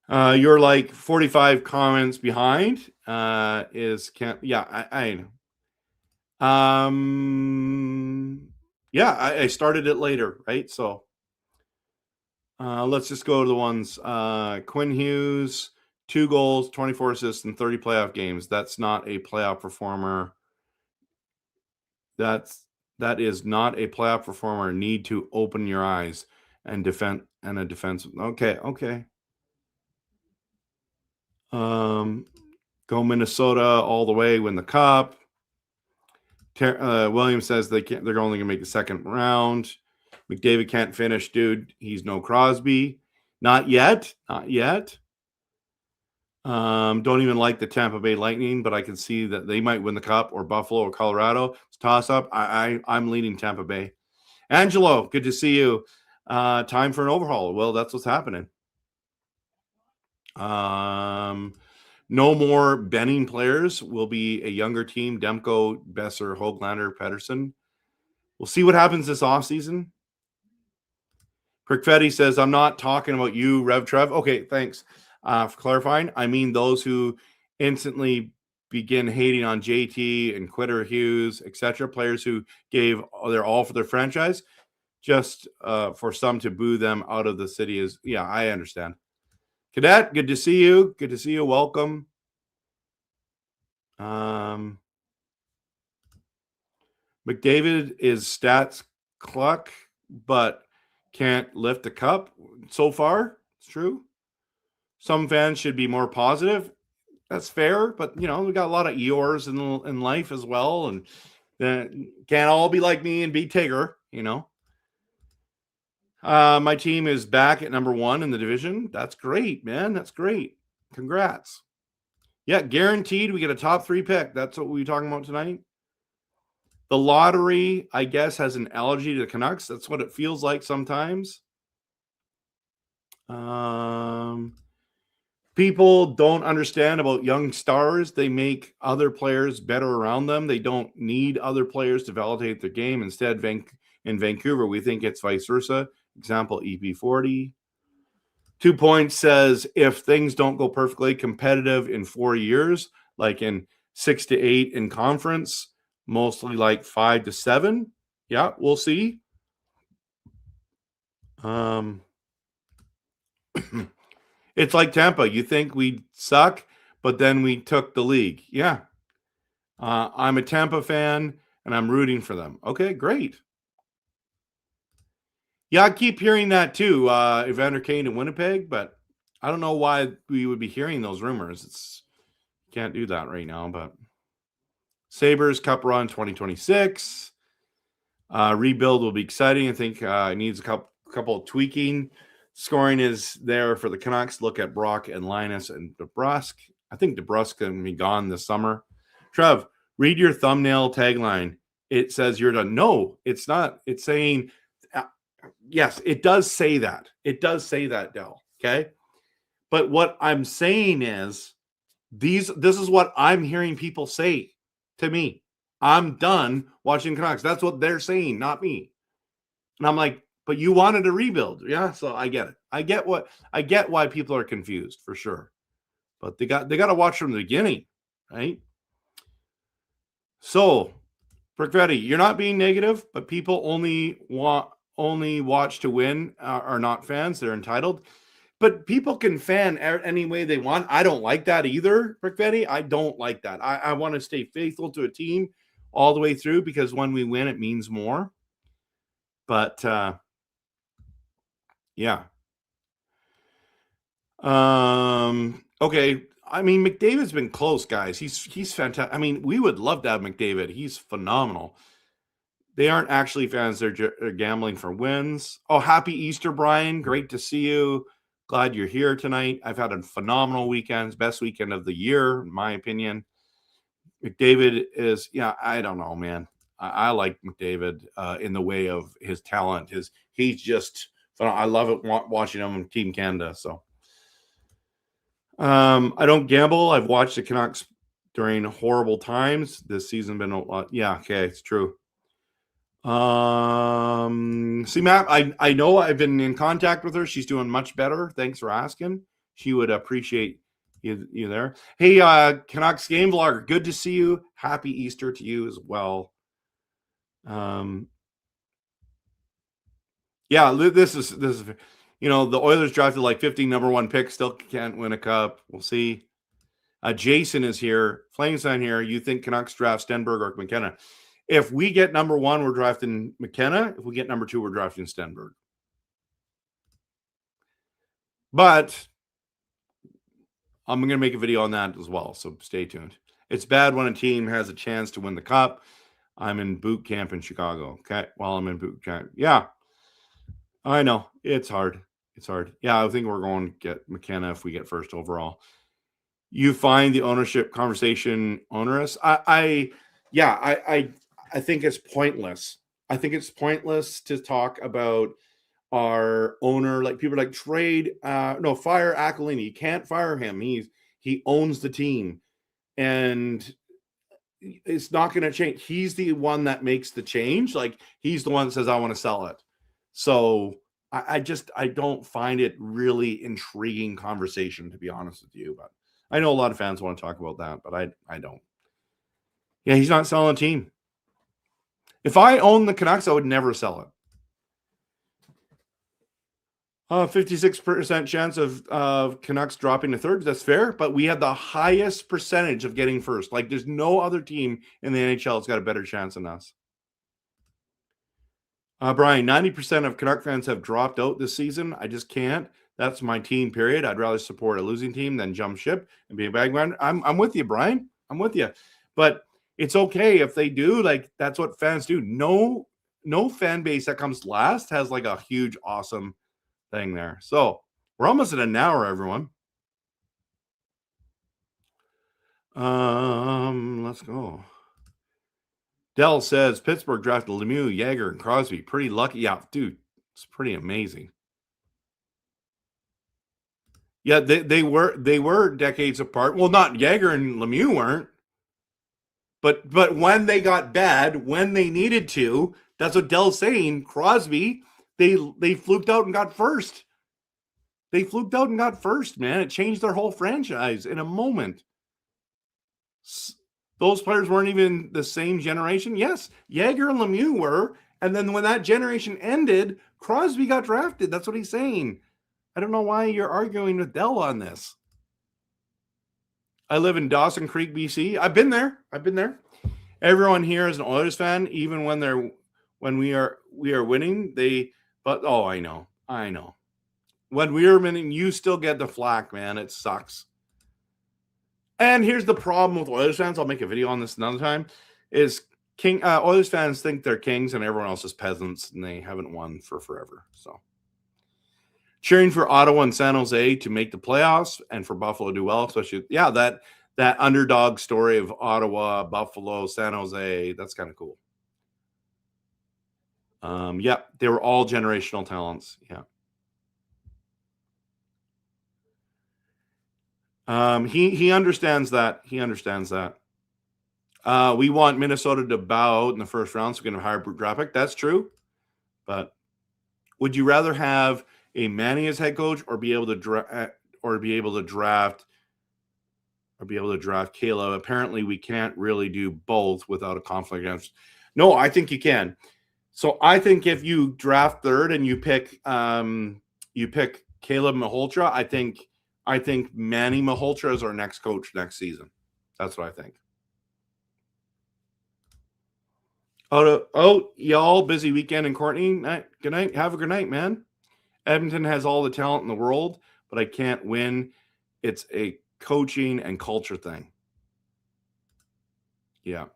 You're like 45 comments behind. I know. I started it later, right? So let's just go to the ones. Quinn Hughes, 2 goals, 24 assists in 30 playoff games. That's not a playoff performer. That is not a playoff performer. Need to open your eyes and defend and a defense. Okay. Go Minnesota all the way, win the cup. Williams says they're only gonna make the second round. McDavid can't finish, dude. He's no Crosby. Not yet. Don't even like the Tampa Bay Lightning, but I can see that they might win the cup, or Buffalo or Colorado. It's toss up. I'm leaning Tampa Bay. Angelo, good to see you. Time for an overhaul. Well, that's what's happening. No more Benning players. Will be a younger team. Demko, Besser, Hoglander, Pedersen. We'll see what happens this offseason. Crickfetti says, I'm not talking about you, RevTrev. Okay, thanks for clarifying. I mean those who instantly begin hating on JT and Quitter Hughes, etc. Players who gave their all for their franchise, just for some to boo them out of the city is, yeah, I understand. Cadet, good to see you. Good to see you. Welcome. McDavid is stats cluck, but can't lift a cup so far. It's true. Some fans should be more positive. That's fair, but we got a lot of Eeyores in life as well, and can't all be like me and be Tigger. My team is back at number 1 in the division. That's great, man. That's great. Congrats. Yeah, guaranteed we get a top 3 pick. That's what we're talking about tonight. The lottery, I guess, has an allergy to the Canucks. That's what it feels like sometimes. People don't understand about young stars. They make other players better around them. They don't need other players to validate their game. Instead, in Vancouver, we think it's vice versa. Example, EP40. 2 Points says, if things don't go perfectly competitive in 4 years, like in 6 to 8 in conference, mostly like 5 to 7. Yeah, we'll see. It's like Tampa. You think we suck, but then we took the league. Yeah. I'm a Tampa fan, and I'm rooting for them. Okay, great. Yeah, I keep hearing that too. Evander Kane in Winnipeg, but I don't know why we would be hearing those rumors. Can't do that right now, but Sabres Cup run 2026. Rebuild will be exciting. I think it needs a couple of tweaking. Scoring is there for the Canucks. Look at Brock and Linus and DeBrusk. I think DeBrusk can be gone this summer. Trev, read your thumbnail tagline. It says you're done. No, it's not. It's saying, yes, it does say that. It does say that, Del. Okay. But what I'm saying is this is what I'm hearing people say to me. I'm done watching Canucks. That's what they're saying, not me. And I'm like, but you wanted a rebuild. Yeah, so I get it. I get why people are confused for sure. But they got to watch from the beginning, right? So, Brickvetti, you're not being negative, but people only watch to win, are not fans. They're entitled. But people can fan any way they want. I don't like that either, Brickvetti. I don't like that. I want to stay faithful to a team all the way through, because when we win, it means more. But yeah. Okay. I mean, McDavid's been close, guys. He's fantastic. I mean, we would love to have McDavid. He's phenomenal. They aren't actually fans. They're gambling for wins. Oh, happy Easter, Brian. Great to see you. Glad you're here tonight. I've had a phenomenal weekend. Best weekend of the year, in my opinion. McDavid is, yeah, I don't know, man. I like McDavid in the way of his talent. He's just, I love it watching him on Team Canada. So I don't gamble. I've watched the Canucks during horrible times. This season been a lot. Yeah, okay, it's true. See, Matt, I know I've been in contact with her. She's doing much better. Thanks for asking. She would appreciate you there. Hey, Canucks game vlogger, good to see you. Happy Easter to you as well. Yeah, this is the Oilers drafted like 15 number 1 picks, still can't win a cup. We'll see. Jason is here. Flames on here. You think Canucks draft Stenberg or McKenna? If we get number 1, we're drafting McKenna. If we get number 2, we're drafting Stenberg. But I'm going to make a video on that as well, so stay tuned. It's bad when a team has a chance to win the cup. I'm in boot camp in Chicago. Okay, while I'm in boot camp. Yeah, I know. It's hard. It's hard. Yeah, I think we're going to get McKenna if we get first overall. You find the ownership conversation onerous? I think it's pointless. I think it's pointless to talk about our owner. Like people are like fire Aquilini. You can't fire him. He owns the team, and it's not going to change. He's the one that makes the change. Like he's the one that says, I want to sell it. So I don't find it really intriguing conversation, to be honest with you. But I know a lot of fans want to talk about that, but I don't. Yeah, he's not selling a team. If I owned the Canucks, I would never sell it. 56% chance of Canucks dropping to third. That's fair, but we have the highest percentage of getting first. Like there's no other team in the NHL that's got a better chance than us. Brian, 90% of Canuck fans have dropped out this season. I just can't. That's my team, period. I'd rather support a losing team than jump ship and be a bagman. I'm with you, Brian. I'm with you. But it's okay if they do. Like, that's what fans do. No fan base that comes last has like a huge, awesome thing there. So we're almost at an hour, everyone. Let's go. Dell says Pittsburgh drafted Lemieux, Yager, and Crosby. Pretty lucky. Yeah, dude, it's pretty amazing. Yeah, they were decades apart. Well, not Yager and Lemieux weren't. But when they got bad, when they needed to, that's what Dell's saying. Crosby, they fluked out and got first. They fluked out and got first, man. It changed their whole franchise in a moment. Those players weren't even the same generation. Yes, Yager and Lemieux were. And then when that generation ended, Crosby got drafted. That's what he's saying. I don't know why you're arguing with Dell on this. I live in Dawson Creek, BC. I've been there. Everyone here is an Oilers fan, even when we are winning. I know. When we are winning, you still get the flack, man. It sucks. And here's the problem with Oilers fans. I'll make a video on this another time. Is Oilers fans think they're kings and everyone else is peasants, and they haven't won for forever. So cheering for Ottawa and San Jose to make the playoffs and for Buffalo to do well, especially that underdog story of Ottawa, Buffalo, San Jose. That's kind of cool. They were all generational talents. Yeah. He understands that. We want Minnesota to bow out in the first round, so we're going to hire Brute Drapic. That's true. But would you rather have a Manning as head coach or be able to draft Caleb? Apparently, we can't really do both without a conflict against. No, I think you can. So I think if you draft third and you pick Caleb Malhotra, I think Manny Malhotra is our next coach next season. That's what I think. Oh, y'all, busy weekend in Courtney. Good night. Have a good night, man. Edmonton has all the talent in the world, but I can't win. It's a coaching and culture thing. Yeah.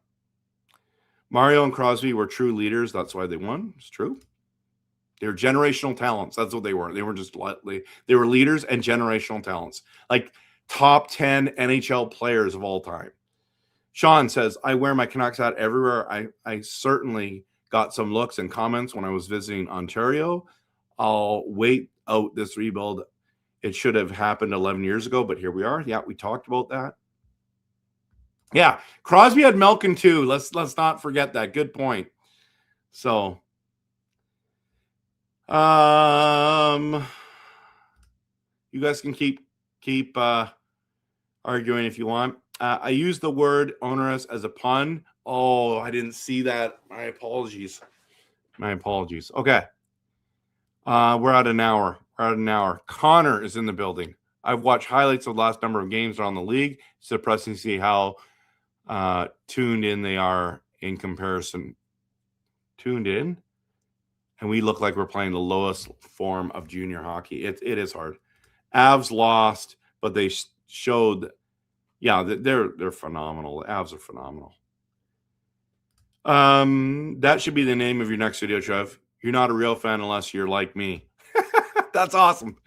Mario and Crosby were true leaders. That's why they won. It's true. They're generational talents. That's what they were. They were just they were leaders and generational talents, like top 10 NHL players of all time. Sean says, I wear my Canucks hat everywhere. I certainly got some looks and comments when I was visiting Ontario. I'll wait out this rebuild. It should have happened 11 years ago, but here we are. Yeah, we talked about that. Yeah, Crosby had Malkin too. Let's not forget that. Good point. So, you guys can keep arguing if you want. I use the word onerous as a pun. Oh, I didn't see that. My apologies. Okay. We're at an hour. Connor is in the building. I've watched highlights of the last number of games around the league. It's depressing to see how tuned in they are in comparison. Tuned in? And we look like we're playing the lowest form of junior hockey. It is hard. Avs lost, but they showed, yeah, they're phenomenal. The Avs are phenomenal. That should be the name of your next video, Trev. You're not a real fan unless you're like me. That's awesome.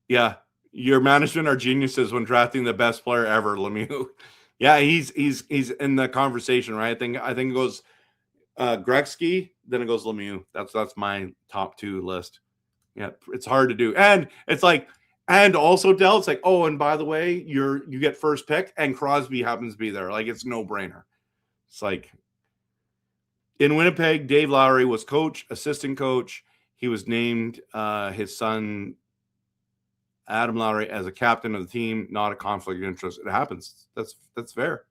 Yeah, your management are geniuses when drafting the best player ever, Lemieux. Yeah, he's in the conversation, right? I think it goes Gretzky, then it goes Lemieux. That's my top 2 list. Yeah, it's hard to do. And it's like, and also Del, it's like, oh, and by the way, you get first pick, and Crosby happens to be there. Like, it's no brainer. It's like, in Winnipeg, Dave Lowry was coach, assistant coach. He was named his son Adam Lowry as a captain of the team, not a conflict of interest. It happens. That's fair.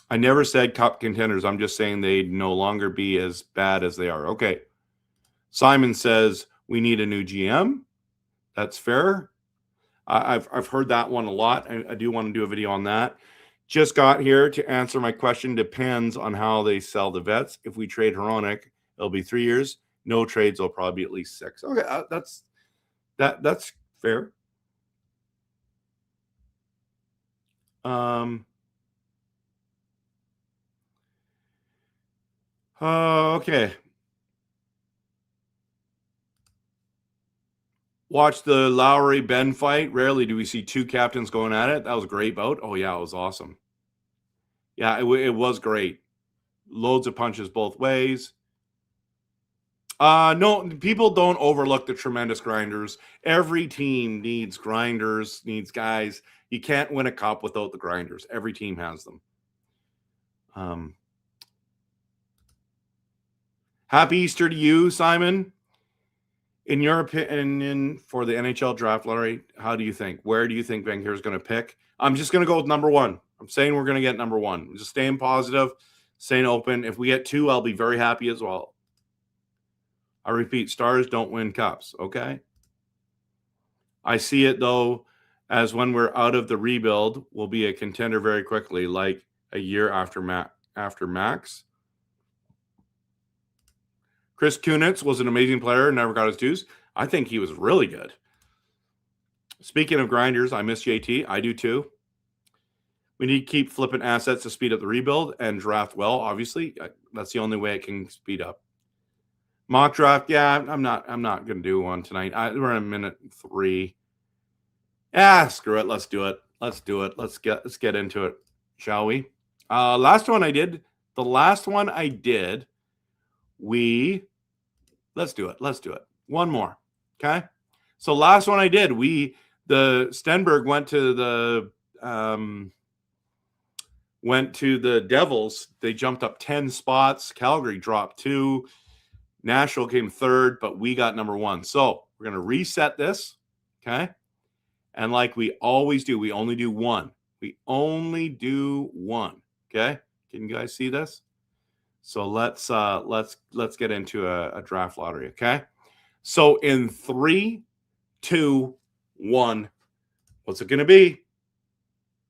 I never said cup contenders. I'm just saying they'd no longer be as bad as they are. Okay. Simon says we need a new GM. That's fair. I've heard that one a lot. I do want to do a video on that. Just got here to answer my question. Depends on how they sell the vets. If we trade Hronek, it'll be 3 years. No trades will probably be at least 6. Okay, that's fair. Okay. Watch the Lowry Ben fight. Rarely do we see 2 captains going at it. That was a great bout. Oh yeah, it was awesome. Yeah, it was great. Loads of punches both ways. No, people don't overlook the tremendous grinders. Every team needs grinders, needs guys. You can't win a cup without the grinders. Every team has them. Happy Easter to you, Simon. In your opinion, for the NHL draft lottery, how do you think? Where do you think Vancouver is going to pick? I'm just going to go with number 1. I'm saying we're going to get number 1. I'm just staying positive, staying open. If we get 2, I'll be very happy as well. I repeat, Stars don't win cups, okay? I see it, though, as when we're out of the rebuild, we'll be a contender very quickly, like a year after Max. Chris Kunitz was an amazing player, never got his dues. I think he was really good. Speaking of grinders, I miss JT. I do too. We need to keep flipping assets to speed up the rebuild and draft well, obviously. That's the only way it can speed up. Mock draft, yeah, I'm not going to do one tonight. We're in minute 3. Screw it. Let's do it. Let's get into it, shall we? The last one I did, let's do it. One more. Okay. So last one I did, the Stenberg went to the Devils. They jumped up 10 spots. Calgary dropped 2. Nashville came 3rd, but we got number 1. So we're going to reset this. Okay. And like we always do, we only do 1. Okay. Can you guys see this? So let's get into a draft lottery, okay? So in 3, 2, 1, what's it going to be?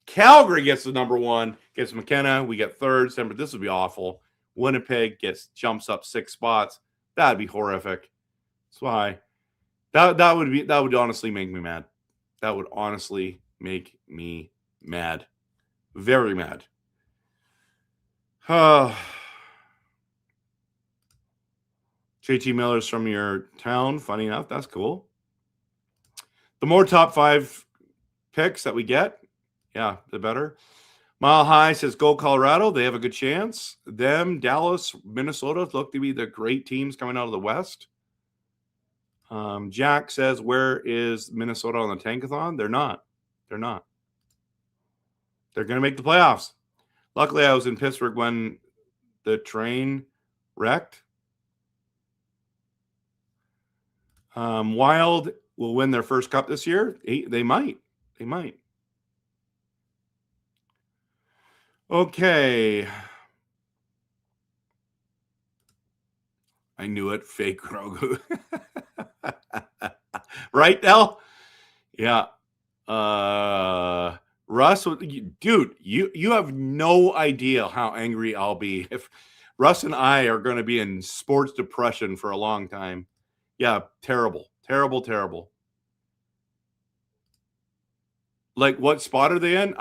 Calgary gets the number 1, gets McKenna. We get 3rd. December. This would be awful. Winnipeg jumps up 6 spots. That'd be horrific. That's why that would honestly make me mad. That would honestly make me mad. Very mad. JT Miller's from your town. Funny enough, that's cool. The more top 5 picks that we get, yeah, the better. Mile High says, go Colorado. They have a good chance. Them, Dallas, Minnesota look to be the great teams coming out of the West. Jack says, where is Minnesota on the Tankathon? They're not. They're not. They're going to make the playoffs. Luckily, I was in Pittsburgh when the train wrecked. Wild will win their first cup this year. They might. They might. Okay. I knew it. Fake Grogu. Right, Del? Yeah. Russ, dude, you have no idea how angry I'll be if Russ and I are going to be in sports depression for a long time. Yeah, terrible, terrible, terrible. Like, what spot are they in?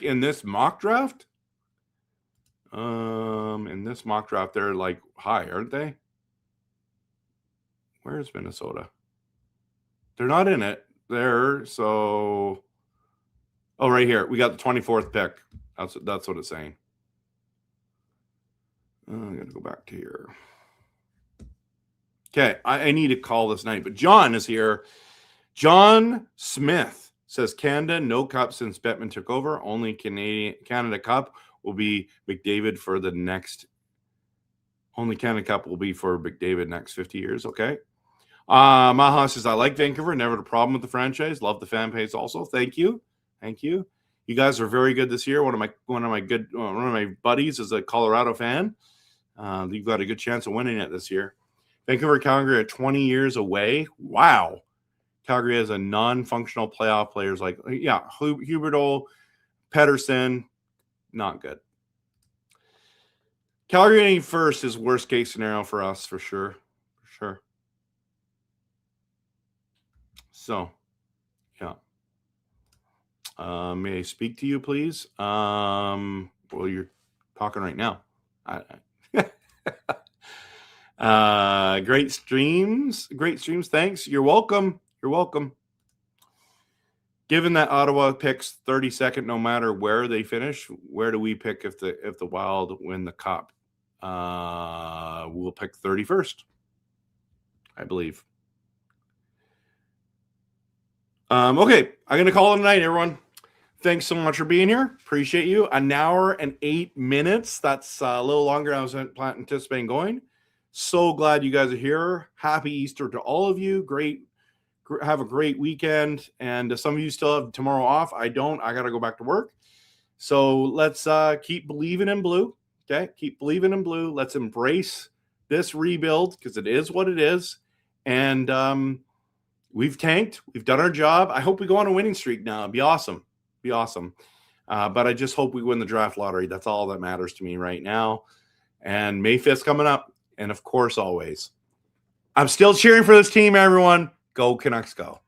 In this mock draft? In this mock draft, they're like high, aren't they? Where's Minnesota? They're not in it there, so oh, right here. We got the 24th pick. That's what it's saying. I'm gonna go back to here. Okay, I need to call this night, but John is here. John Smith says Canada, no cup since Bettman took over. Only Canada Cup will be McDavid for the next. Only Canada Cup will be for McDavid next 50 years. Okay. Maha says, I like Vancouver. Never had a problem with the franchise. Love the fan base also. Thank you. Thank you. You guys are very good this year. One of my buddies is a Colorado fan. You've got a good chance of winning it this year. Vancouver, Calgary are 20 years away. Wow. Calgary has a non-functional playoff players like, yeah, Huberdeau, Pettersson, not good. Calgary getting first is worst case scenario for us, for sure. For sure. So, yeah. May I speak to you, please? Well, you're talking right now. Great streams. Thanks. You're welcome. You're welcome. Given that Ottawa picks 32nd, no matter where they finish, where do we pick if the Wild win the cup? We'll pick 31st, I believe. Okay, I'm gonna call it a night, everyone. Thanks so much for being here. Appreciate you. 1 hour and 8 minutes. That's a little longer than I was anticipating going. So glad you guys are here. Happy Easter to all of you. Have a great weekend. And some of you still have tomorrow off. I don't. I got to go back to work. So let's keep believing in blue. Okay? Keep believing in blue. Let's embrace this rebuild because it is what it is. And we've tanked. We've done our job. I hope we go on a winning streak now. It'd be awesome. But I just hope we win the draft lottery. That's all that matters to me right now. And May 5th's coming up. And of course, always, I'm still cheering for this team, everyone. Go Canucks, go.